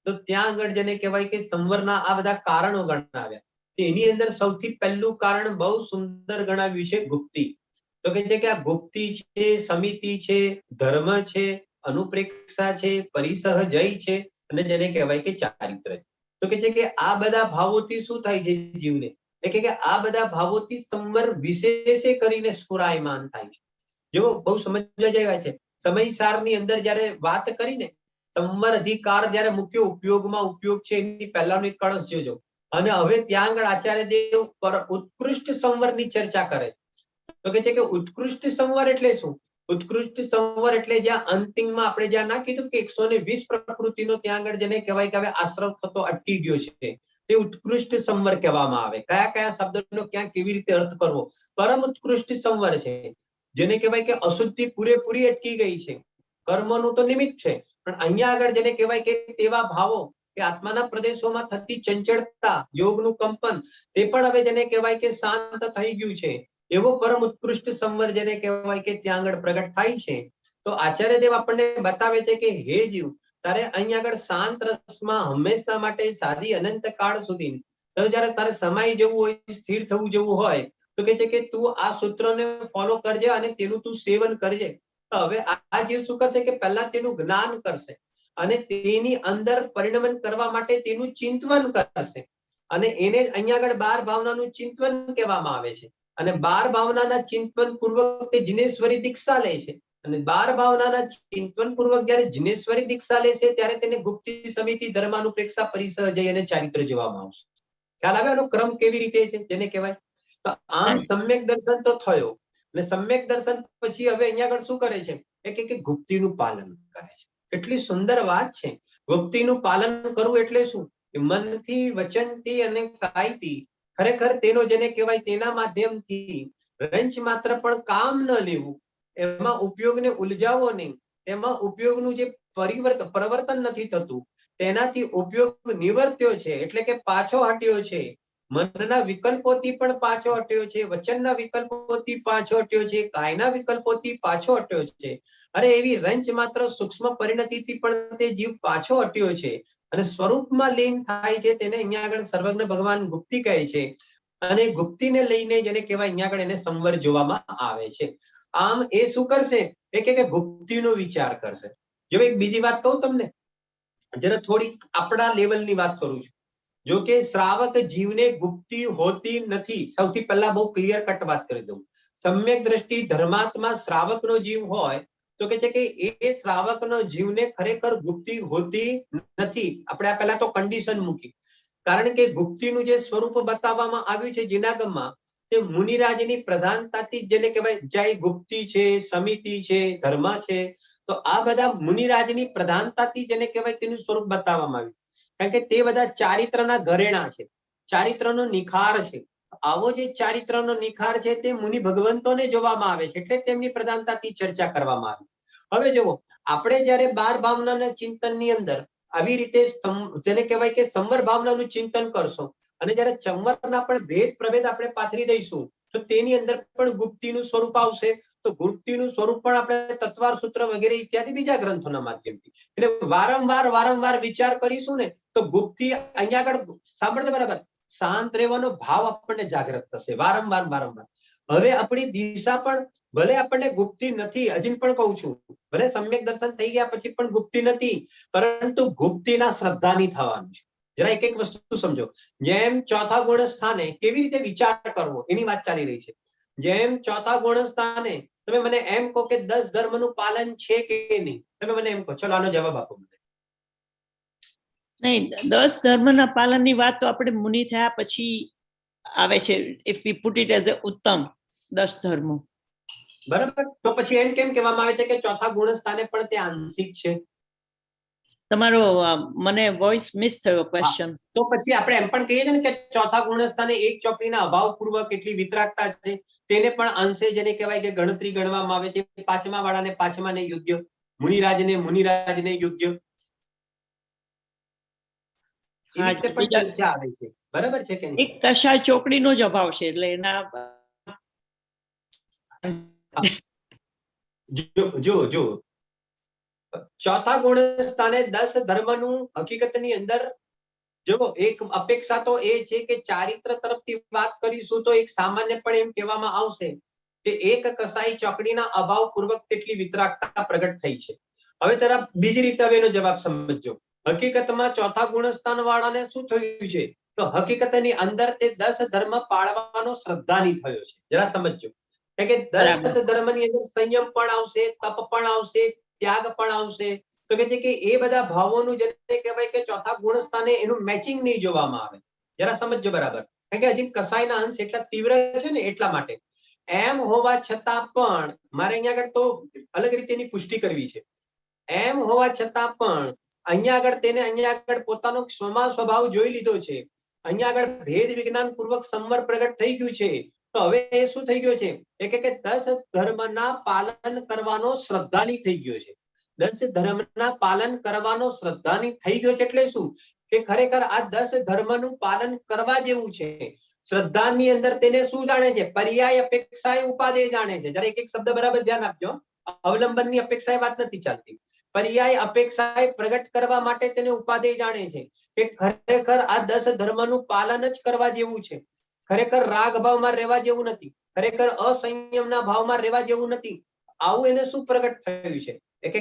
તો ત્યાં આગળ જેને કહેવાય કે સંવરના આ બધા કારણો ગણાવ્યા. એની અંદર સૌથી પહેલું કારણ બહુ સુંદર ગણાવ્યું છે ગુપ્તિ. તો કે છે કે આ ગુપ્તિ છે, સમિતિ છે, ધર્મ છે, અનુપ્રેક્ષા છે, પરિસહ જય છે, અને જેને કહેવાય કે ચારિત્ર છે. તો કે છે કે આ બધા ભાવોથી શું થાય છે જીવને? એટલે કે આ બધા ભાવોથી સંવર વિશેષે કરીને સ્ફુરાયમાન થાય છે. જો બહુ સમજવા જેવા છે. સમયસારની અંદર જયારે વાત કરીને સંવર અધિકાર જયારે મુખ્ય ઉપયોગમાં ઉપયોગ છે, એની પહેલાનો એક કળશ જોજો. અને હવે ત્યાં આગળ આચાર્ય દેવ પર ઉત્કૃષ્ટ સંવરની ચર્ચા કરે છે. તો કે છે કે ઉત્કૃષ્ટ સંવર એટલે શું? ઉત્કૃષ્ટ સંવર એટલે જ્યાં અંતિમમાં આપણે જ્યાં ના કીધું કે 120 પ્રકૃતિનો ત્યાં આગળ જેને કહેવાય કે હવે આશ્રવ થતો અટકી ગયો છે, તે ઉત્કૃષ્ટ સંવર કહેવામાં આવે. કયા કયા શબ્દનો ક્યાં કેવી રીતે અર્થ કરવો? પરમ ઉત્કૃષ્ટ સંવર છે, જેને કહેવાય કે અશુદ્ધિ પૂરેપૂરી અટકી ગઈ છે. કર્મનું તો નિમિત્ત છે, પણ અહીંયા આગળ જેને કહેવાય કે તેવા ભાવો કે આત્માના પ્રદેશોમાં થતી ચંચળતા, યોગનું કંપન, તે પણ હવે જેને કહેવાય કે શાંત થઈ ગયું છે. એવો પરમ ઉત્કૃષ્ટ સંવર જેને કહેવાય કે ત્યાં આગળ પ્રગટ થાય છે. તો આચાર્ય દેવ આપણને બતાવે છે કે હે જીવ, તારે અહીંયા આગળ શાંત રસમાં હંમેશા માટે સાદી અનંત કાળ સુધી તો જયારે તારે સમાઈ જવું હોય, સ્થિર થવું જવું હોય, તો કે છે કે તું આ સૂત્રને ફોલો કરજે અને તેનું તું સેવન કરજે. તો હવે આ જીવ શું કરશે કે પહેલા તેનું જ્ઞાન કરશે અને તેની અંદર પરિણમન કરવા માટે તેનું ચિંતન કરશે. અને એને અહીંયા આગળ 12 ભાવનાનું ચિંતન કહેવામાં આવે છે. અને 12 ભાવનાના ચિંતન પૂર્વક તે જિનેશ્વરી દીક્ષા લે છે. અને 12 ભાવનાના ચિંતન પૂર્વક જયારે જિનેશ્વરી દીક્ષા લેશે ત્યારે તેને ગુપ્તી સમિતિ ધર્માનુપ્રેક્ષા પરિસર જઈ અને ચારિત્ર જોવામાં આવશે. ખ્યાલ આવે આનો ક્રમ કેવી રીતે છે જેને કહેવાય? તો આમ સમ્યક દર્શન તો થયો, અને સમ્યક દર્શન પછી હવે અહીંયા આગળ શું કરે છે? કે ગુપ્તીનું પાલન કરે છે. કેટલી સુંદર વાત છે. ગુપ્તીનું પાલન કરવું એટલે શું? કે મનથી, વચનથી અને કાયથી ખરેખર તેનો જેને કહેવાય તેના માધ્યમથી રંચ માત્ર પણ કામ ન લેવું, એમાં ઉપયોગને ઉલજાવો નહીં, એમાં ઉપયોગનું જે પ્રવર્તન નથી થતું, તેનાથી ઉપયોગ નિવર્ત્યો છે એટલે કે પાછો હટ્યો છે. મનના વિકલ્પોથી પણ પાછો હટ્યો છે, વચનના વિકલ્પોથી પાછો હટ્યો છે, કાયના વિકલ્પોથી પાછો હટ્યો છે. અરે એવી રંચ માત્ર સૂક્ષ્મ પરિણતિથી પણ તે જીવ પાછો હટ્યો છે અને સ્વરૂપમાં લીન થાય છે. તેને અહીંયા આગળ સર્વજ્ઞ ભગવાન ગુપ્તી કહે છે. અને ગુપ્તીને લઈને જેને કહેવાય અહીંયા આગળ એને સંવર જોવામાં આવે છે. આમ એ શું કરશે? એ કે ગુપ્તીનો વિચાર કરશે. જો એક બીજી વાત કહું તમને, જરા થોડી આપણા લેવલની વાત કરું છું. જો કે શ્રાવક જીવને ગુપ્તી હોતી નથી. સૌથી પહેલા બહુ ક્લિયર કટ વાત કરી દઉં. સમ્યક દ્રષ્ટિ ધર્માત્મા શ્રાવકનો જીવ હોય તો કે છે કે એ શ્રાવકનો જીવને ખરેખર ગુપ્તી હોતી નથી. આપણે આ પહેલા તો કન્ડિશન મૂકી, કારણ કે ગુપ્તીનું જે સ્વરૂપ બતાવવામાં આવ્યું છે જીનાગમમાં, તે મુનિરાજની પ્રધાનતાથી જેને કહેવાય જય ગુપ્તી છે, સમિતિ છે, ધર્મ છે, તો આ બધા મુનિરાજની પ્રધાનતાથી જેને કહેવાય તેનું સ્વરૂપ બતાવવામાં આવ્યું. કારણ કે તે બધા ચારિત્રના ઘરેણા છે, ચારિત્રનો નિખાર છે. આવો જે ચારિત્રનો નિખાર છે તે મુનિ ભગવંતોને જોવામાં આવે છે, એટલે તેમની પ્રધાનતાથી ચર્ચા કરવામાં આવી. હવે જુઓ, આપણે જયારે 12 ભાવનાના ચિંતનની અંદર આવી રીતે જેને કહેવાય કે સંવર ભાવનાનું ચિંતન કરશો અને જયારે ચંવરના પણ ભેદ પ્રભેદ આપણે પાથરી દઈશું તો તેની અંદર પણ ગુપ્તીનું સ્વરૂપ આવશે. તો ગુપ્તીનું સ્વરૂપ પણ આપણે તત્વાર સૂત્ર વગેરે ઇત્યાદિ બીજા ગ્રંથોના માધ્યમથી એટલે વારંવાર વિચાર કરીશું ને તો ગુપ્તી અહીંયા આગળ સાંભળજો બરાબર, શાંત રહેવાનો ભાવ આપણને જાગૃત થશે વારંવાર. હવે આપણી દિશા પણ ભલે આપણને ગુપ્તી નથી, હજી પણ કહું છું, ભલે સમ્યક દર્શન થઈ ગયા પછી પણ ગુપ્તી નથી, પરંતુ ગુપ્તીના શ્રદ્ધાની થવાનું છે. જરા એક વસ્તુ સમજો. જેમ ચોથા ગુણ સ્થાને કેવી રીતે વિચાર કરવો એની વાત ચાલી રહી છે. જેમ ચોથા ગુણ સ્થાને તમે મને એમ કહો કે 10 ધર્મનું પાલન છે કે નહીં, તમે મને એમ કહો, ચલો આનો જવાબ આપો મને. નહીં, 10 ધર્મના પાલનની વાત તો આપણે મુનિ થયા પછી આવે છે. If V put it as ઉત્તમ 10 ધર્મો, બરાબર. તો પછી એમ કેમ કહેવામાં આવે છે કે ચોથા ગુણ સ્થાને પણ તે આંશિક છે? તમારો મને વોઇસ મિસ થયો ક્વેશ્ચન. તો પછી આપણે એમ પણ કહીએ છીએ ને કે ચોથા ગુણ સ્થાને એક ચોપડીના અભાવ પૂર્વક કેટલી વિતરાગતા છે, તેને પણ અંશે જેને કહેવાય કે ગણતરી ગણવામાં આવે છે. પાંચમા વાળાને પાંચમાને યોગ્ય, મુનિરાજને યોગ્ય. એ રીતે પણ ચર્ચા આવે છે. બરાબર છે કે નહીં? એક કશા ચોકડીનો જ અભાવ છે એટલે એના જો ચોથા ગુણ સ્થાને 10 ધર્મનું હકીકતની અંદર જો એક અપેક્ષા તો એ છે કે ચારિત્ર તરફથી વાત કરીશું તો એક સામાન્ય પણ એમ કહેવામાં આવશે કે એક કસાઈ ચોકડીના અભાવ પૂર્વક તેટલી વિતરાગતા પ્રગટ થઈ છે. હવે જરા બીજી રીતે હવે એનો જવાબ સમજો. હકીકતમાં ચોથા ગુણસ્થાન વાળાને શું થયું છે? તો હકીકતની અંદર તે 10 ધર્મ પાળવાનો શ્રદ્ધાની થયો છે. જરા સમજો કે 10 ધર્મની અંદર સંયમ પણ આવશે, તપ પણ આવશે, ત્યાગ પણ આવશે. તો કે છે કે એ બધા ભાવોનું જેને કહેવાય કે ચોથા ગુણ સ્થાને એનું મેચિંગ નહીં જોવામાં આવે. જરા સમજો બરાબર, કારણ કે હજી કસાયના અંશ એટલા તીવ્ર છે ને એટલા માટે. એમ હોવા છતાં પણ મારે અહીંયા આગળ તો અલગ રીતે એની પુષ્ટિ કરવી છે. એમ હોવા છતાં પણ અહીંયા આગળ તેને અહીંયા આગળ પોતાનો સ્વભાવ જોઈ લીધો છે. અહીંયા આગળ ભેદ વિજ્ઞાન પૂર્વક સંવર પ્રગટ થઈ ગયું છે. તો હવે એ શું થઈ ગયો છે? એ કે 10 ધર્મના પાલન કરવાનો શ્રદ્ધાની થઈ ગયો છે. 10 ધર્મના પાલન કરવાનો શ્રદ્ધાની થઈ ગયો છે એટલે શું? કે ખરેખર આ 10 ધર્મનું પાલન કરવા જેવું છે. શ્રદ્ધાની અંદર તેને શું જાણે છે? પર્યાય, અપેક્ષાએ, ઉપાદેય જાણે છે. જરા એક શબ્દ બરાબર ધ્યાન આપજો. અવલંબનની અપેક્ષાએ વાત નથી ચાલતી. પર્યાય, અપેક્ષાએ પ્રગટ કરવા માટે તેને ઉપાદેય જાણે છે કે ખરેખર આ 10 ધર્મનું પાલન જ કરવા જેવું છે. ખરેખર રાગ ભાવમાં રહેવા જેવું નથી, ખરેખર અસંયમના ભાવમાં રહેવા જેવું નથી. આવું એને શું પ્રગટ થયું છે?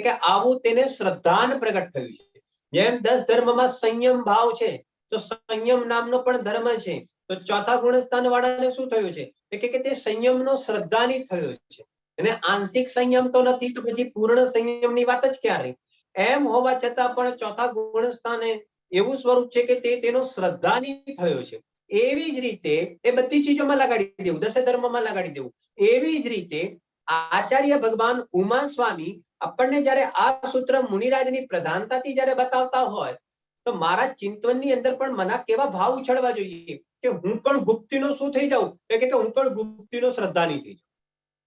કે આવું તેને શ્રદ્ધાન પ્રગટ થયું છે. જેમ 10 ધર્મમાં સંયમ ભાવ છે તો સંયમ નામનો પણ ધર્મ છે. તો ચોથા ગુણસ્થાન વાળાને શું થયું છે? કે તે સંયમનો શ્રદ્ધાની થયો છે. અને આંશિક સંયમ તો નથી તો પછી પૂર્ણ સંયમની વાત જ ક્યાં રહી? એમ હોવા છતાં પણ ચોથા ગુણ સ્થાને એવું સ્વરૂપ છે કે તે તેનો શ્રદ્ધાની થયો છે. એવી જ રીતે એ બધી ચીજોમાં લગાડી દેવું, દસે ધર્મમાં લગાડી દેવું. એવી જ રીતે આચાર્ય ભગવાન ઉમા સ્વામી આપણને જયારે આ સૂત્ર મુનિરાજની પ્રધાનતાથી જયારે બતાવતા હોય તો મારા ચિંતનની અંદર પણ મના કેવા ભાવ ઉછળવા જોઈએ કે હું પણ ગુપ્તીનો શું થઈ જાઉં, કે હું પણ ગુપ્તીનો શ્રદ્ધાની થઈ જાઉં.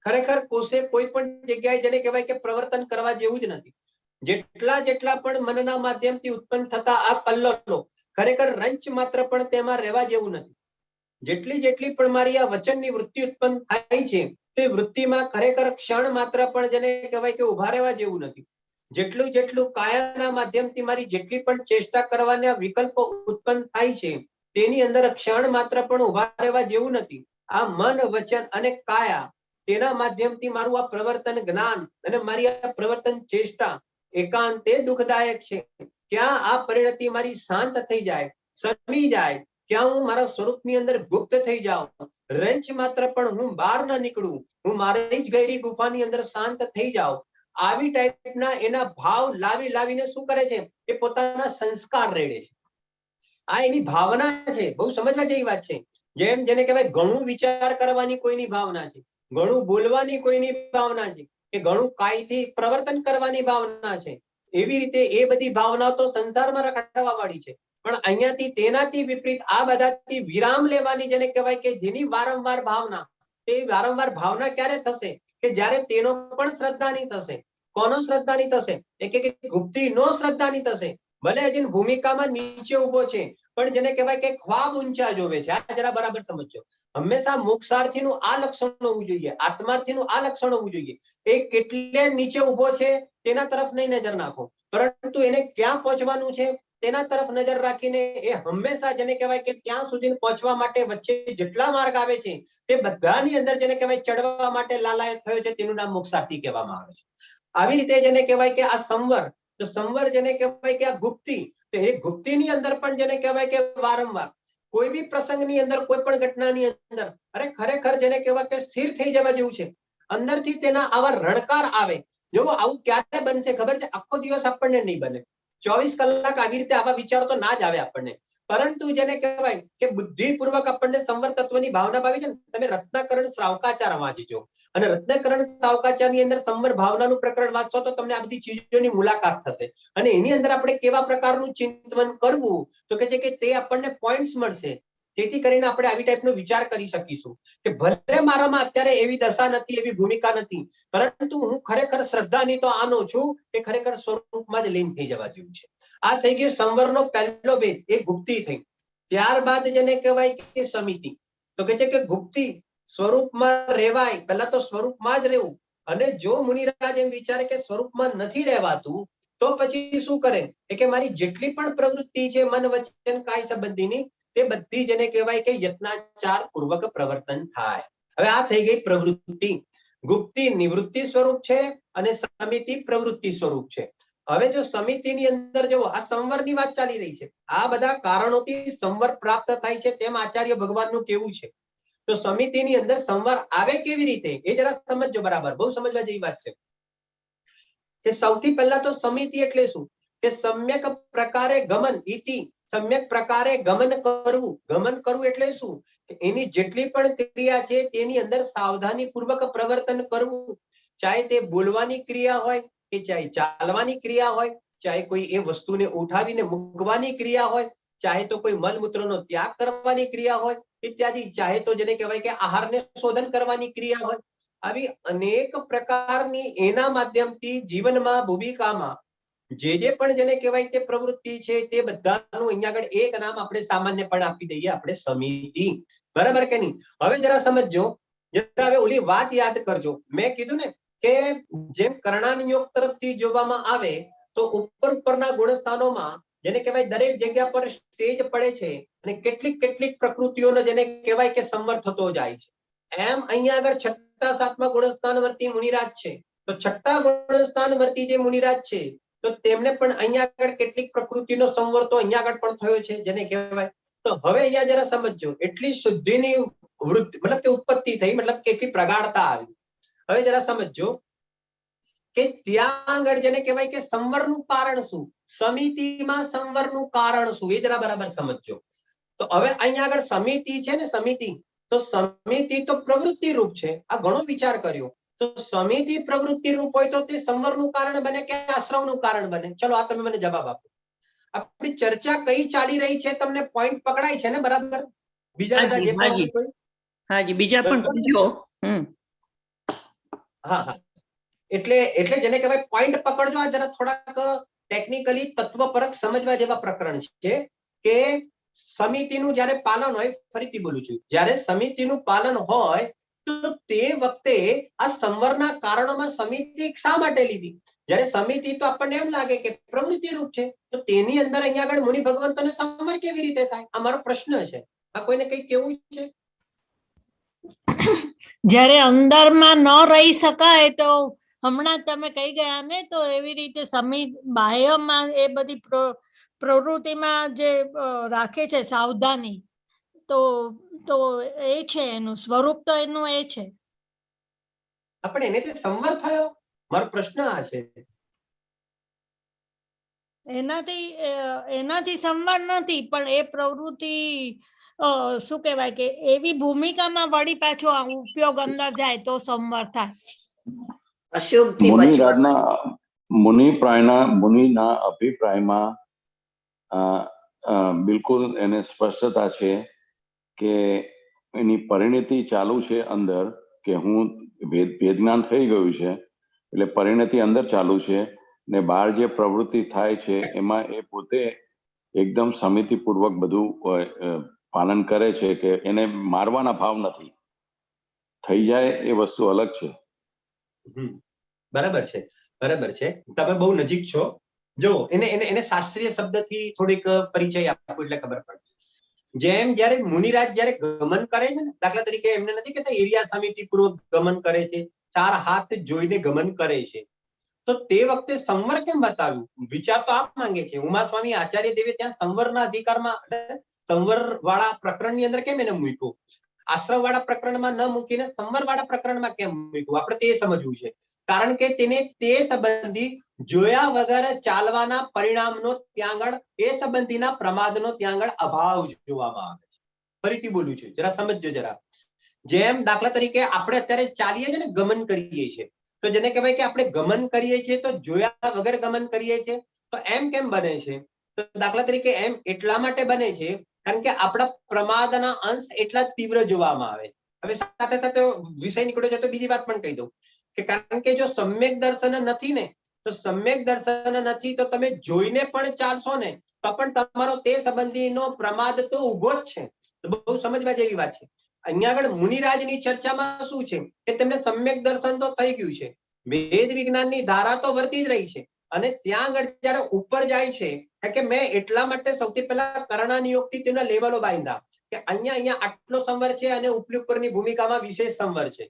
ખરેખર કોશે કોઈ પણ જગ્યાએ જેને કહેવાય કે પ્રવર્તન કરવા જેવું જ નથી. જેટલા પણ મનના માધ્યમથી ઉત્પન્ન થતા આ કલ્લોલો ખરેખર રંચ માત્ર પણ તેમાં રહેવા જેવું નથી. જેટલી પણ મારી આ વચનની વૃત્તિ ઉત્પન્ન થાય છે તે વૃત્તિમાં ખરેખર ક્ષણ માત્ર પણ જેને કહેવાય કે ઉભા રહેવા જેવું નથી. જેટલું કાયાના માધ્યમથી મારી જેટલી પણ ચેષ્ટા કરવાના વિકલ્પો ઉત્પન્ન થાય છે તેની અંદર ક્ષણ માત્ર પણ ઉભા રહેવા જેવું નથી. આ મન, વચન અને કાયા તેના માધ્યમથી મારું આ પ્રવર્તન જ્ઞાન અને મારી આ પ્રવર્તન ચેષ્ટા એકાંતે દુઃખદાયક છે. ક્યાં આ પરિણતિ મારી શાંત થઈ જાય, સમી જાય, ક્યાં હું મારા સ્વરૂપની અંદર ગુપ્ત થઈ જાઉં, રંચ માત્ર પણ હું બહાર ન નીકળું, હું મારી જ ગહેરી ગુફાની અંદર શાંત થઈ જાઉં. આવી ટાઈપના એના ભાવ લાવીને શું કરે છે એ પોતાના સંસ્કાર રેડે છે. આ એની ભાવના છે. બહુ સમજવા જેવી વાત છે. જેમ જેને કહેવાય ઘણું વિચાર કરવાની કોઈની ભાવના છે, ઘણું બોલવાની કોઈની ભાવના છે, કે ઘણું કાયથી પ્રવર્તન કરવાની ભાવના છે, એવી રીતે એ બધી ભાવનાઓ તો સંસારમાં રખડવા વાળી છે. પણ અહીંયાથી તેનાથી વિપરીત આ બધાથી વિરામ લેવાની જેને કહેવાય કે જેની વારંવાર ભાવના, તે વારંવાર ભાવના ક્યારે થશે કે જ્યારે તેનો પણ શ્રદ્ધાની થશે. કોનો શ્રદ્ધાની થશે? કે ગુપ્તીનો શ્રદ્ધાની થશે. ભલે હજી ભૂમિકામાં નીચે ઉભો છે પણ જેને કહેવાય કે ખ્વાબ ઊંચા જોવે છે. આ જરા બરાબર સમજો. હંમેશા મોક્ષાર્થીનું આ લક્ષણ હોવું જોઈએ, આત્માર્થીનું આ લક્ષણ હોવું જોઈએ. એ કેટલે નીચે ઉભો છે તેના તરફ નહીં નજર નાખો, પરંતુ એને ક્યાં પહોંચવાનું છે તેના તરફ નજર રાખીને એ હંમેશા જેને કહેવાય કે ત્યાં સુધી પહોંચવા માટે વચ્ચે જેટલા માર્ગ આવે છે તે બધાની અંદર જેને કહેવાય ચડવા માટે લાલાયત થયો છે તેનું નામ મોક્ષાર્થી કહેવામાં આવે છે. આવી રીતે જેને કહેવાય કે આ સંવર, તો સંવર જેને કહેવાય કે આ ગુપ્તી, તો એ ગુપ્તીની અંદર પણ જેને કહેવાય કે વારંવાર કોઈ બી પ્રસંગની અંદર, કોઈ પણ ઘટનાની અંદર અરે ખરેખર જેને કહેવાય કે સ્થિર થઈ જવા જેવું છે. અંદરથી તેના આવા રણકાર આવે. જો આવું ક્યારે બનશે ખબર છે? આખો દિવસ આપણને નહીં બને, 24 કલાક આવી રીતે આવા વિચારો તો ના જ આવે આપણને. પરંતુ જેને કહેવાય કે બુદ્ધિપૂર્વક આપણને સંવર તત્વની ભાવના ભાવી છે ને. તમે રત્નાકરણ શ્રાવકાચાર વાંચજો અને રત્નાકરણ શ્રાવકાચારની અંદર સંવર ભાવનાનું પ્રકરણ વાંચશો તો તમને આ બધી ચીજોની મુલાકાત થશે. અને એની અંદર આપણે કેવા પ્રકારનું ચિંતન કરવું તો કે છે કે તે આપણને પોઈન્ટ્સ મળશે. તેથી કરીને આપણે આવી ટાઈપનો વિચાર કરી શકીશું કે ભલે મારામાં અત્યારે એવી દશા નથી, એવી ભૂમિકા નથી, પરંતુ હું ખરેખર શ્રદ્ધાની તો આનો છું કે ખરેખર સ્વરૂપમાં જ લીન થઈ જવા જેવું છે. આ થઈ ગયો સંવરનો પહેલો ભેદ, એ ગુપ્તી થઈ. ત્યારબાદ જેને કહેવાય કે સમિતિ, તો કે છે કે ગુપ્તી સ્વરૂપમાં રહેવાય, પહેલા તો સ્વરૂપમાં જ રહેવું. અને જો મુનિરાજ એમ વિચારે કે સ્વરૂપમાં નથી રહેવાતું તો પછી શું કરે કે મારી જેટલી પણ પ્રવૃત્તિ છે મન, વચન, કાય સંબંધીની, તે બધી જેને કહેવાય કે યત્નાચાર પૂર્વક પ્રવર્તન થાય. હવે આ થઈ ગઈ પ્રવૃત્તિ. ગુપ્તી નિવૃત્તિ સ્વરૂપ છે અને સમિતિ પ્રવૃત્તિ સ્વરૂપ છે. હવે જો સમિતિની અંદર જો આ સંવરની વાત ચાલી રહી છે, આ બધા કારણોથી સંવર પ્રાપ્ત થાય છે તેમ આચાર્ય ભગવાનનું કેવું છે. તો સમિતિની અંદર સંવર આવે કેવી રીતે એ જરા સમજજો બરાબર. બહુ સમજવા જેવી વાત છે કે સૌથી પહેલા તો સમિતિ એટલે શું કે સમ્યક પ્રકારે ગમન ઇતિ, સમ્યક પ્રકારે ગમન કરવું. ગમન કરવું એટલે શું? એની જેટલી પણ ક્રિયા છે તેની અંદર સાવધાની પૂર્વક પ્રવર્તન કરવું. ચાહે તે બોલવાની ક્રિયા હોય કે ચાહે ચાલવાની ક્રિયા હોય, ચાહે કોઈ એ વસ્તુને ઉઠાવીને મૂકવાની ક્રિયા હોય, ચાહે તો કોઈ મલમૂત્રનો ત્યાગ કરવાની ક્રિયા હોય ઇત્યાદિ, ચાહે તો જેને કહેવાય કે આહારને શોધન કરવાની ક્રિયા હોય. આવી અનેક પ્રકારની એના માધ્યમથી જીવનમાં, ભૂમિકામાં જે પણ જેને કહેવાય કે પ્રવૃત્તિ છે તે બધાનું અહીંયા આગળ એક નામ આપણે સામાન્ય પણ આપી દઈએ, આપણે સમિતિ. બરાબર કે નહીં? હવે જરા સમજજો, જરા હવે ઓલી વાત યાદ કરજો. મેં કીધું ને કે જેમ કર્ણાનિયોગ તરફથી જોવામાં આવે તો ઉપરના ગુણસ્થાનોમાં જેને કહેવાય દરેક જગ્યા પર સ્ટેજ પડે છે અને કેટલીક પ્રકૃતિઓનો જેને કહેવાય કે સંવર થતો જાય છે. એમ અહીંયા આગળ છઠ્ઠા સાતમા ગુણસ્થાન વર્તી મુનિરાજ છે. તો છઠ્ઠા ગુણસ્થાન વર્તી જે મુનિરાજ છે તો તેમને પણ અહીંયા આગળ કેટલીક પ્રકૃતિનો સંવર તો અહીંયા આગળ પણ થયો છે જેને કહેવાય. તો હવે અહીંયા જરા સમજજો, એટલી શુદ્ધિની વૃત્તિ મતલબ કે ઉત્પત્તિ થઈ, મતલબ કેટલી પ્રગાઢતા આવી. હવે જરા સમજો કે ત્યાં આગળ જેને કહેવાય કે સંવરનું કારણ શું, સમિતિમાં સંવરનું કારણ શું, એ જરા બરાબર સમજો. તો હવે અહીંયા આગળ સમિતિ છે ને, સમિતિ, તો સમિતિ તો પ્રવૃત્તિ રૂપ છે. આ ઘણો વિચાર કર્યો. તો સમિતિ પ્રવૃત્તિ રૂપ હોય તો તે સંવરનું કારણ બને કે આશ્રવનું કારણ બને? ચલો આ તમે મને જવાબ આપો. આપણી ચર્ચા કઈ ચાલી રહી છે, તમને પોઈન્ટ પકડાય છે ને બરાબર? બીજા બધા જે પણ હોય કોઈ? હાજી, બીજા પણ સમજો. હા હા, એટલે જેને કહેવાય પોઈન્ટ પકડજો. આ જરા થોડાક ટેકનિકલી તત્વપરક સમજવા જેવા પ્રકરણ છે કે સમિતિનું જ્યારે પાલન હોય, ફરીથી બોલું છું, જ્યારે સમિતિનું પાલન હોય તો તે વખતે આ સંવરના કારણોમાં સમિતિ શા માટે લીધી? જ્યારે સમિતિ તો આપણને એમ લાગે કે પ્રવૃત્તિ રૂપ છે, તો તેની અંદર અહીંયા આગળ મુનિ ભગવંતોને સંવર કેવી રીતે થાય? આ મારો પ્રશ્ન છે. આ કોઈને કઈ કેવું છે? જ્યારે અંદરમાં ન રહી શકાય તો હમણાં તમે કહી ગયા ને, તો એવી રીતે બાહ્યમાં એ બધી પ્રવૃત્તિમાં જે રાખે છે સાવધાની, તો એ છે એનું સ્વરૂપ, તો એનું એ છે. આપણે એને સંવર થયો, મારો પ્રશ્ન આ છે. એનાથી સંવર નથી, પણ એ પ્રવૃત્તિ શું કહેવાય કે એવી ભૂમિકામાં વળી પાછો આ ઉપયોગ અંદર જાય તો સંવર થાય. મુનિના અભિપ્રાયમાં બિલકુલ એને સ્પષ્ટતા છે કે એની પરિણતિ ચાલુ છે અંદર, કે હું ભેદ જ્ઞાન થઈ ગયું છે એટલે પરિણતિ અંદર ચાલુ છે, ને બહાર જે પ્રવૃત્તિ થાય છે એમાં એ પોતે એકદમ સમિતિપૂર્વક બધું પાલન કરે છે, કે એને મારવાના ભાવ નથી, થઈ જાય એ વસ્તુ અલગ છે. બરાબર છે, બરાબર છે. તમે બહુ નજીક છો. જો એને શાસ્ત્રીય શબ્દથી થોડીક પરિચય આપો એટલે ખબર પડે. જેમ જયારે મુનિરાજ જયારે ગમન કરે છે ને, દાખલા તરીકે એમને નથી કહેતા એરિયા સમિતિપૂર્વક ગમન કરે છે, 4 હાથ જોઈને ગમન કરે છે, તો તે વખતે સંવર કેમ બતાવ્યું? વિચાર તો આપ માંગે છે. ઉમા સ્વામી આચાર્ય દેવે ત્યાં સંવરના અધિકારમાં, સંવર વાળા પ્રકરણની અંદર કેમ એને મૂક્યું? આશ્રમ વાળા પ્રકરણમાં ન મૂકીને સંવર વાળા પ્રકરણમાં કેમ મૂક્યું? આપણે તે સમજવું છે. કારણ કે તેને તે સંબંધી જોયા વગર ચાલવાના પરિણામનો ત્યાં આગળ, એ સંબંધીના પ્રમાદનો ત્યાં આગળ અભાવ જોવામાં આવે છે. ફરીથી બોલું છું, જરા સમજજો જરા. જેમ દાખલા તરીકે આપણે અત્યારે ચાલીએ છીએ ને, ગમન કરીએ છીએ, તો જેને કહેવાય કે આપણે ગમન કરીએ છીએ તો જોયા વગર ગમન કરીએ છીએ, તો એમ કેમ બને છે? તો દાખલા તરીકે એમ એટલા માટે બને છે કારણ કે આપણા પ્રમાદના અંશ એટલા તીવ્ર જોવામાં આવે. હવે સાથે સાથે વિષય નીકળ્યો છે તો બીજી વાત પણ કહી દઉં કે કારણ કે જો સમ્યક દર્શન નથી ને, તો સમ્યક દર્શન નથી તો તમે જોઈને પણ ચાલશો ને તો પણ તમારો તે સંબંધીનો પ્રમાદ તો ઉભો જ છે. તો બહુ સમજવા જેવી વાત છે. અહીંયા આગળ મુનિરાજની ચર્ચામાં શું છે કે તેમને સમ્યક દર્શન તો થઈ ગયું છે, વેદ વિજ્ઞાનની ધારા તો વર્તી જ રહી છે, અને ત્યાં આગળ જયારે ઉપર જાય છે કે મેં એટલા માટે સૌથી પહેલા કરણાનિયોગથી તેના લેવલો બાંધ્યા કે અહીંયા આટલો સંવર છે અને ઉપયુક્તની ભૂમિકામાં વિશેષ સંવર છે.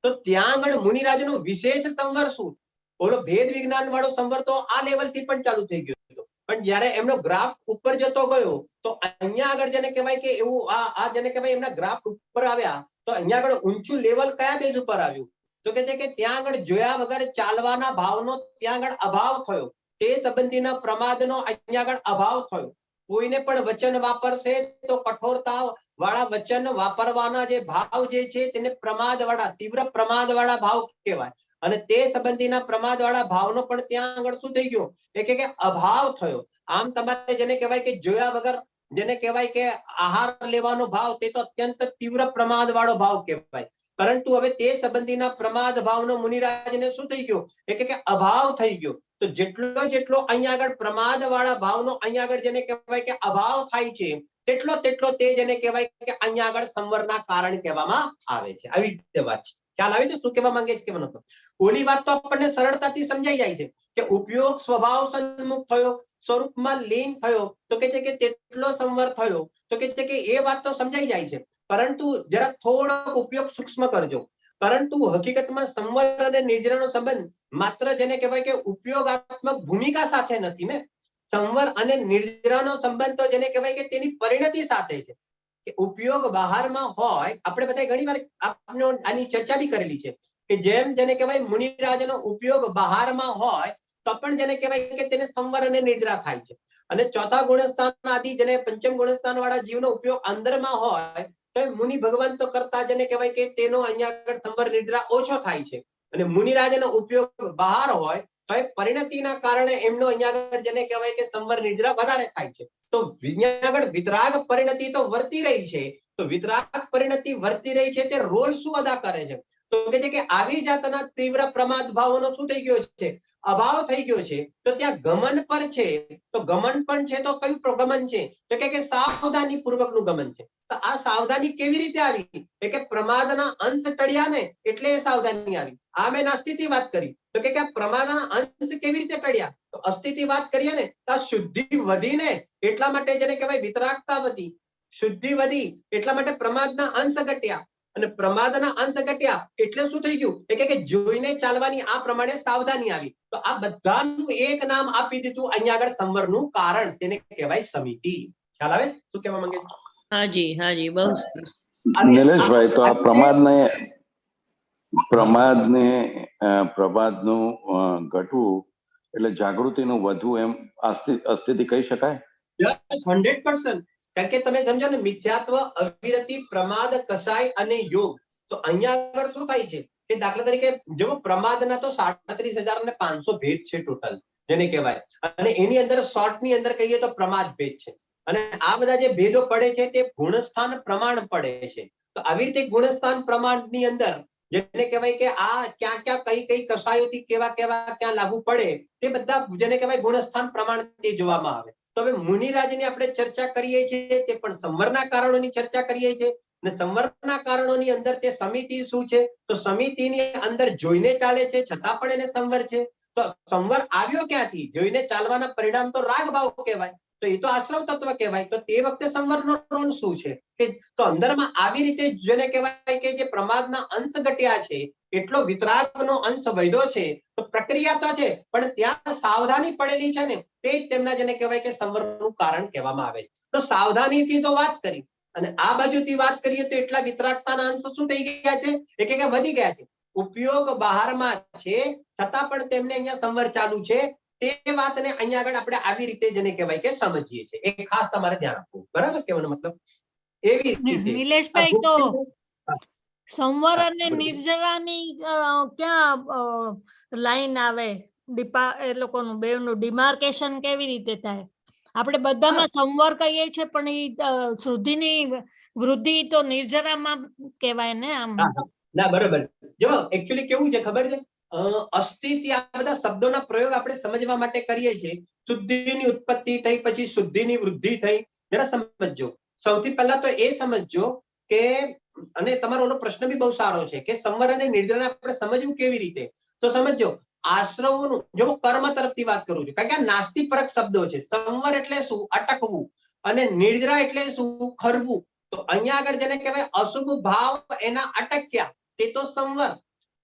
તો ત્યાં આગળ મુનિરાજનો વિશેષ સંવર શું? ઓલો ભેદ વિજ્ઞાન વાળો સંવર તો આ લેવલથી પણ ચાલુ થઈ ગયો હતો, પણ જયારે એમનો ગ્રાફ ઉપર જતો ગયો તો અહીંયા આગળ જેને કહેવાય કે એવું આ જેને કહેવાય એમના ગ્રાફ ઉપર આવ્યા તો અહીંયા આગળ ઊંચું લેવલ કયા બેઝ ઉપર આવ્યું? તો કે છે કે ત્યાં આગળ જોયા વગર ચાલવાના ભાવનો ત્યાં આગળ અભાવ થયો, તે સંબંધીના પ્રમાદનો અહીંયા આગળ અભાવ થયો. કોઈને પણ વચન વાપરશે તો કઠોરતા વાળા વચન વાપરવાના જે ભાવ જે છે તેને પ્રમાદ વાળા, તીવ્ર પ્રમાદ વાળા ભાવ કહેવાય, અને તે સંબંધીના પ્રમાદ વાળા ભાવનો પણ ત્યાં આગળ શું થઈ ગયો? કે અભાવ થયો. આમ તમારે જેને કહેવાય કે જોયા વગર જેને કહેવાય કે આહાર લેવાનો ભાવ, તે તો અત્યંત તીવ્ર પ્રમાદ વાળો ભાવ કહેવાય. પરંતુ હવે તે સંબંધીના પ્રમાદ ભાવનો મુનિરાજને શું થઈ ગયો? કે અભાવ થઈ ગયો. તો જેટલો અહીંયા આગળ પ્રમાદ વાળા ભાવનો અહીંયા આગળ જેને કહેવાય કે અભાવ થાય છે, તેટલો તે જેને કહેવાય કે અહીંયા આગળ સંવરના કારણ કહેવામાં આવે છે. આવી રીતે વાત છે. ખ્યાલ આવે છે શું કહેવા માંગે છે? કેવાનો તો ઓલી વાત તો આપણને સરળતાથી સમજાઈ જાય છે કે ઉપયોગ સ્વભાવ સન્મુખ થયો, સ્વરૂપમાં લીન થયો, તો કે છે કે તેટલો સંવર થયો, તો કે છે કે એ વાત તો સમજાઈ જાય છે. પરંતુ જરા થોડો ઉપયોગ સૂક્ષ્મ કરજો. પરંતુ હકીકતમાં સંવર અને નિર્જરાનો સંબંધ માત્ર જેને કહેવાય કે ઉપયોગાત્મક ભૂમિકા સાથે નથી ને. સંવર અને નિર્જરાનો સંબંધ તો જેને કહેવાય કે તેની પરિણતિ સાથે છે. કે ઉપયોગ બહારમાં હોય, આપણે બધા ઘણી વાર આપણે આની ચર્ચા બી કરેલી છે કે જેમ જેને કહેવાય મુનિરાજનો ઉપયોગ બહારમાં હોય તો પણ જેને કહેવાય કે તેને સંવર અને નિદ્રા થાય છે. અને ચોથા ગુણસ્થાન આદિ જેને પંચમ ગુણસ્થાન વાળા જીવનો ઉપયોગ અંદરમાં હોય તો મુનિ ભગવંતો કરતા જેને કહેવાય કે તેનો અહીંયા આગળ સંવર નિદ્રા ઓછો થાય છે. અને મુનિરાજનો ઉપયોગ બહાર હોય તો એ પરિણતિના કારણે એમનો અહીંયા આગળ જેને કહેવાય કે સંવર નિદ્રા વધારે થાય છે. તો અહીંયા આગળ વિતરાગ પરિણતિ તો વર્તી રહી છે. તો વિતરાગ પરિણતિ વર્તી રહી છે તે રોલ શું અદા કરે છે? તો કે છે કે આવી જાતના તીવ્ર પ્રમાદ ભાવોનો શું થઈ ગયો છે? અભાવ થઈ ગયો છે. તો ત્યાં ગમન પર છે. તો ગમન પણ છે તો કયું ગમન છે? તો કે સાવધાની પૂર્વકનું ગમન છે. તો આ સાવધાની કેવી રીતે આવી? કે પ્રમાદના અંશ ટળ્યા ને એટલે એ સાવધાની આવી. આ મેં નાસ્તિથી વાત કરી. તો કે પ્રમાદના અંશ કેવી રીતે ટળ્યા? તો અસ્થિથી વાત કરીએ ને તો આ શુદ્ધિ વધી ને એટલા માટે જેને કહેવાય વિતરાગતા વધી, શુદ્ધિ વધી એટલા માટે પ્રમાદના અંશ ઘટ્યા. અને પ્રમાદના અંશ ઘટ્યા એટલે શું થઈ ગયું? કે જોઈને ચાલવાની આ પ્રમાણે સાવધાની આવી. તો આ બધાનું એક નામ આપી દીધું અહીંયા આગળ સંવરનું કારણ, તેને કહેવાય સમિતિ. ખ્યાલ આવે શું કહેવા માંગે છે? હાજી હાજી, બહુ સરસ. નિલેશભાઈ, તો આ પ્રમાદનું ઘટવું એટલે જાગૃતિનું વધવું એમ અસ્થિતિ કહી શકાય? 100%. કારણ કે તમે સમજો ને મિથ્યાત્વ, અવિરતિ, પ્રમાદ, કસાય અને યોગ. તો અહીંયા આગળ શું થાય છે કે દાખલા તરીકે જો પ્રમાદના તો 37,500 ભેદ છે ટોટલ જેને કહેવાય. અને એની અંદર શોર્ટ ની અંદર કહીએ તો પ્રમાદ ભેદ છે. અને આ બધા જે ભેદો પડે છે તે ગુણસ્થાન પ્રમાણ પડે છે. તો આવી રીતે ગુણસ્થાન પ્રમાણની અંદર જેને કહેવાય કે આ ક્યાં ક્યાં કઈ કઈ કસાયોથી કેવા કેવા ક્યાં લાગુ પડે તે બધા જેને કહેવાય ગુણસ્થાન પ્રમાણ તે જોવામાં આવે. તો હવે મુનિરાજની આપણે ચર્ચા કરીએ છીએ તે પણ સંવરના કારણોની ચર્ચા કરીએ છીએ. અને સંવરના કારણોની અંદર તે સમિતિ શું છે? તો સમિતિની અંદર જોઈને ચાલે છે છતાં પણ એને સંવર છે. તો સંવર આવ્યો ક્યાંથી? જોઈને ચાલવાના પરિણામ તો રાગ ભાવ કહેવાય. તો એ તો આશ્રવ તત્વ કહેવાય. તો તે વખતે સંવરનો રોલ શું છે? કે તો અંદરમાં આવી રીતે જેને કહેવાય કે જે પ્રમાદના અંશ ઘટ્યા છે એટલો વિતરાગનો અંશ વધ્યો છે. તો પ્રક્રિયા તો છે પણ ત્યાં સાવધાની પડેલી છે ને તે જ તેમના જેને કહેવાય કે સંવરનું કારણ કહેવામાં આવે છે. તો સાવધાનીથી તો વાત કરી અને આ બાજુથી વાત કરીએ તો એટલા વિતરાગતાના અંશ શું થઈ ગયા છે? કે વધી ગયા છે. ઉપયોગ બહારમાં છે છતાં પણ તેમને અહીંયા સંવર ચાલુ છે. તે વાતને અહીંયા આગળ આપણે આવી રીતે જેને કહેવાય કે સમજીએ છીએ. એ ખાસ તમારે ધ્યાન આપવું. બરાબર કહેવાનો મતલબ એવી રીતે. નિલેશભાઈ, તો સંવર અને નિર્જરાની ક્યાં લાઈન આવે? એ લોકોનું બેવનું ડિમાર્કેશન કેવી રીતે થાય? આપણે બધામાં સંવર કહીએ છીએ પણ એ શુદ્ધિની વૃદ્ધિ તો નિર્જરામાં કહેવાય ને આમ. ના બરોબર. જો એકચ્યુઅલી કેવું છે ખબર છે? અસ્થિતિ આ બધા શબ્દોના પ્રયોગ આપણે સમજવા માટે કરીએ છીએ. શુદ્ધિની ઉત્પત્તિ થઈ, પછી શુદ્ધિની વૃદ્ધિ થઈ. જરા સમજો. સૌથી પહેલા તો એ સમજો કે અને તમારો ઓલો પ્રશ્ન બી બહુ સારો છે કે સંવર અને નિર્જરાને આપણે સમજવું કેવી રીતે? તો સમજો આશ્રવોનું જો કર્મ તરફથી વાત કરું છું કારણ કે આ નાસ્તિપરક શબ્દો છે. સંવર એટલે શું? અટકવું. અને નિર્જરા એટલે શું? ખરવું. તો અહીંયા આગળ જેને કહેવાય અશુભ ભાવ એના અટક્યા તે તો સંવર.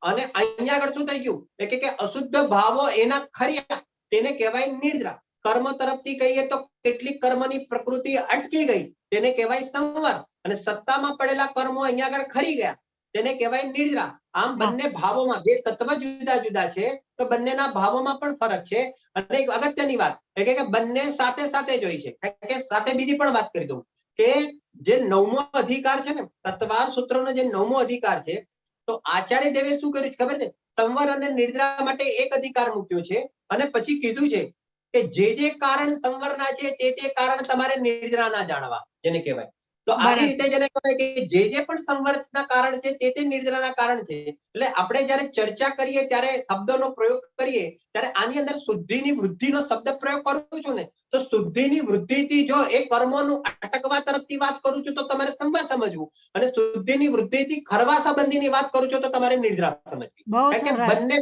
અને અહીંયા આગળ શું થઈ ગયું? કે અશુદ્ધ ભાવો એના ખર્યા તેને કહેવાય નિર્જરા. કર્મ તરફથી કહીએ તો કેટલીક કર્મની પ્રકૃતિ અટકી ગઈ તેને કહેવાય સંવર. અને સત્તામાં પડેલા કર્મો અહીંયા આગળ ખરી ગયા તેને કહેવાય નિર્જરા. આમ બંને ભાવોમાં બે તત્વ જુદા જુદા છે તો બંનેના ભાવોમાં પણ ફરક છે. અને એક અગત્યની વાત કે બંને સાથે સાથે જોઈ છે. કે સાથે બીજી પણ વાત કરી દઉં કે જે 9મો અધિકાર છે ને તત્વાર સૂત્રનો જે 9મો અધિકાર છે તો આચાર્ય દેવે શું કર્યું છે ખબર છે? સંવર અને નિર્જરા માટે એક અધિકાર મૂક્યો છે અને પછી કીધું છે કે જે કારણ સંવરના છે તે કારણ તમારે નિર્જરાના જાણવા જેને કહેવાય. તો આવી રીતે જેને કહેવાય કે જે પણ સંવરના કારણ છે તે નિર્જરાના કારણ છે. એટલે આપણે જયારે ચર્ચા કરીએ ત્યારે શબ્દોનો પ્રયોગ કરીએ ત્યારે આની અંદર શુદ્ધિની વૃદ્ધિનો શબ્દ પ્રયોગ કરું છું ને તો શુદ્ધિની વૃદ્ધિથી જો એ કર્મોનું અટકવા તરફથી વાત કરું છું તો તમારે સંવર સમજવું અને શુદ્ધિની વૃદ્ધિથી ખરવા સંબંધીની વાત કરું છું તો તમારે નિર્જરા સમજવી. કારણ કે બંને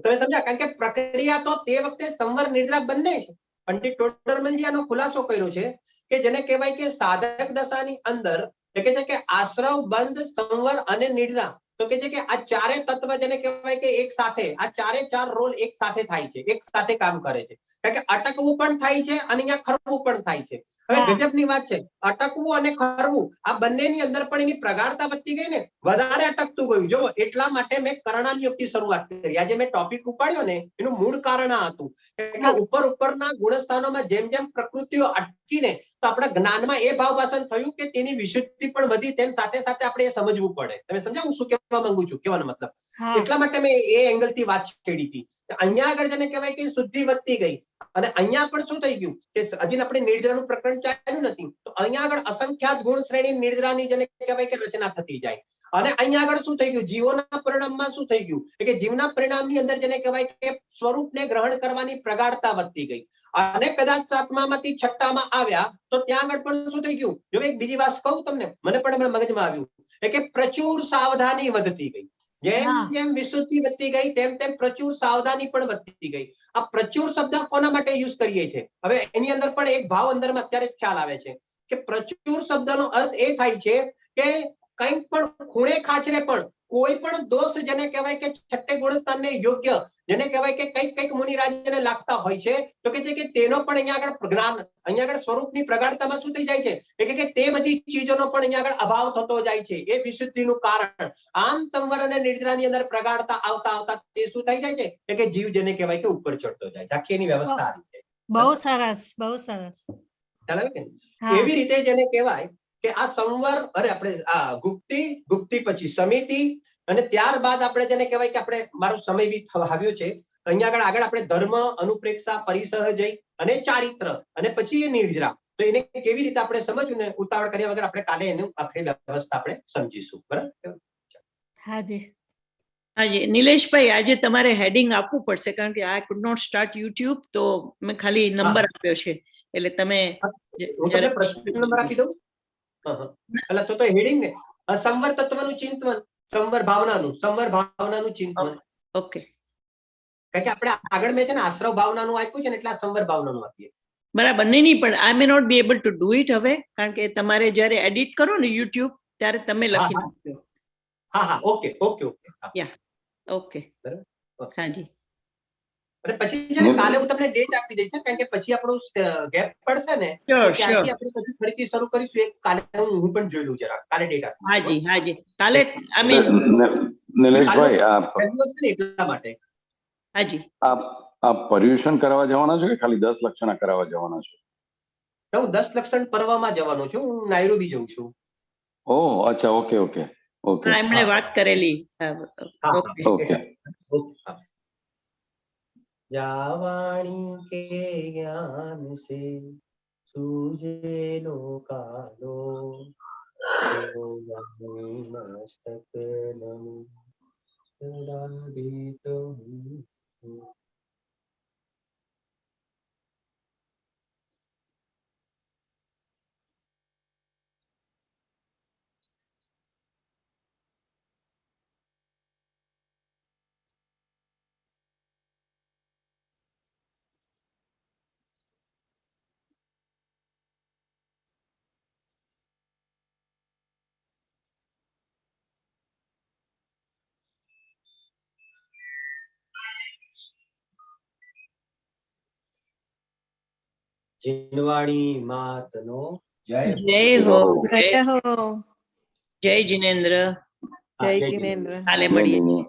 તમે સમજ્યા? કારણ કે પ્રક્રિયા તો તે વખતે સંવર નિર્જરા બંને છે. પંડિત ટોડરમલજી આનો ખુલાસો કર્યો છે કે જેને કહેવાય કે સાધક દશાની અંદર કે છે કે આશ્રવ, બંધ, સંવર અને નિર્જરા. તો કે છે કે આ ચારે તત્વ જેને કહેવાય કે એક સાથે આ ચાર રોલ એક સાથે થાય છે, એક સાથે કામ કરે છે. કારણ કે અટકવું પણ થાય છે અને અહીંયા ખરવું પણ થાય છે. હવે હા. ગજબની વાત છે, અટકવું અને ખરવું આ બંનેની અંદર પણ એની પ્રગાઢતા વધતી ગઈ ને, વધારે અટકતું ગયું. જો એટલા માટે મેં કરણાની યુક્તિ શરૂઆત કરી. આજે મેં ટોપિક ઉપાડ્યો ને એનું મૂળ કારણ આ હતું કે ઉપરના ગુણસ્થાનોમાં જેમ જેમ પ્રકૃતિઓ અટકીને તો આપણા જ્ઞાનમાં એ ભાવભાષણ થયું કે તેની વિશુદ્ધિ પણ વધી, તેમ સાથે સાથે આપણે એ સમજવું પડે. તમે સમજ્યા હું શું કહેવા માંગુ છું? કહેવાનો મતલબ એટલા માટે મેં એ એંગલ થી વાત છેડી હતી. અહીંયા આગળ જેને કહેવાય કે શુદ્ધિ વધતી ગઈ અને અહીંયા પણ શું થઈ ગયું કે હજી આપણે નિર્જરાનું પ્રકરણ ચાલ્યું નથી તો અહીંયા આગળ અસંખ્યાત ગુણ શ્રેણી નિર્જરાની જેને કહેવાય કે રચના થતી જાય. અને અહીંયા આગળ શું થઈ ગયું, જીવોના પરિણામમાં શું થઈ ગયું કે જીવના પરિણામની અંદર જેને કહેવાય કે સ્વરૂપને ગ્રહણ કરવાની પ્રગાઢતા વધતી ગઈ. અને કદાચ સાતમામાંથી છઠ્ઠામાં આવ્યા તો ત્યાં આગળ પણ શું થઈ ગયું, જો એક બીજી વાત કહું તમને, મને પણ હમણાં મગજમાં આવ્યું કે પ્રચુર સાવધાની વધતી ગઈ. જેમ જેમ વિશુદ્ધિ વધતી ગઈ તેમ તેમ પ્રચુર સાવધાની પણ વધતી ગઈ. આ પ્રચુર શબ્દ કોના માટે યુઝ કરીએ છીએ? હવે એની અંદર પણ એક ભાવ અંદરમાં અત્યારે જ ખ્યાલ આવે છે કે પ્રચુર શબ્દનો અર્થ એ થાય છે કે કંઈક પણ ખૂણે ખાચરે પણ કોઈ પણ દોષ જેને કહેવાય કે છઠ્ઠે ગુણસ્થાનને યોગ્ય જેને કહેવાય કે કઈક કઈક મુનિરાજને લાગતા હોય છે તો કે છે કે તેનો પણ અહીંયા આગળ જ્ઞાન, અહીંયા આગળ સ્વરૂપની પ્રગાઢતામાં શું થઈ જાય છે કે તે બધી ચીજોનો પણ અહીંયા આગળ અભાવ થતો જાય છે. એ વિશુદ્ધિનું કારણ. આમ સંવર અને નિર્જરાની અંદર પ્રગાઢતા આવતા આવતા તે શું થઈ જાય છે કે જીવ જેને કહેવાય કે ઉપર ચડતો જાય છે. આખી એની વ્યવસ્થા આ રીતે. બહુ સરસ, બહુ સરસ. ખ્યાલ આવે કે હા. એવી રીતે જેને કહેવાય કે આ સંવર અને આપણે આ ગુપ્તિ પછી સમિતિ અને ત્યારબાદ આપણે જેને કહેવાય કે આપણે મારો સમય બી આવ્યો છે અહીંયા આગળ આપણે ધર્મ, અનુપ્રેક્ષા, પરિસહજય અને ચારિત્ર અને પછી એ નિર્જરા. તો એને કેવી રીતે આપણે સમજવું ને ઉતાવળ કર્યા વગર આપણે કાલે એનું આખરી વ્યવસ્થા આપણે સમજીશું. બરાબર? હાજી. હાજી નિલેશભાઈ, આજે તમારે હેડિંગ આપવું પડશે કારણ કે I could not start YouTube, તો મેં ખાલી નંબર આપ્યો છે એટલે તમે હું તમને પ્રશ્ન નંબર આપી દઉં. એટલે તો હેડિંગ ને સંવર તત્વનું ચિંતન, સંવર ભાવનાનું ચિંતન. ઓકે. કારણ કે આપણે આગળ મેં છે ને આશ્રવ ભાવનાનું આપ્યું છે ને એટલે આ સંવર ભાવનાનું આપીએ. બરાબર. નહીં પણ I may not be able to do it હવે, કારણ કે તમારે જ્યારે એડિટ કરો ને યુટ્યુબ ત્યારે તમે લખી નાખજો. હા ઓકે. ઓકે. બરાબર. હાજી. અને પછી છે ને કાલે હું તમને ડેટ આપી દઈશ કારણ કે પછી આપણું ગેપ પડશે ને ત્યાંથી આપણે પછી ફરીથી શરૂ કરીશું. એક કાલે હું પણ જોઈ લઉં જરા. કાલે ડેટ આપી. હાજી. કાલે આઈ મીન નિલેશભાઈ એટલા માટે હાજી આપ પર્યુષણ કરવા જવાના છો કે ખાલી 10 લક્ષણા કરાવવા જવાના છો? હું 10 લક્ષણ પર્વમાં જવાનો છું. હું નાયરોબી જઉં છું. ઓહ અચ્છા. ઓકે. એમણે વાત કરેલી. ઓકે. જાવાણી કે જ્ઞાન સે સૂજે નો કાલો મસ્તક નમો સદાદિતો. જીનવાણી માતનો જય હો. જય હો. જય જિનેન્દ્ર. જય જિનેન્દ્ર. કાલે મળીએ.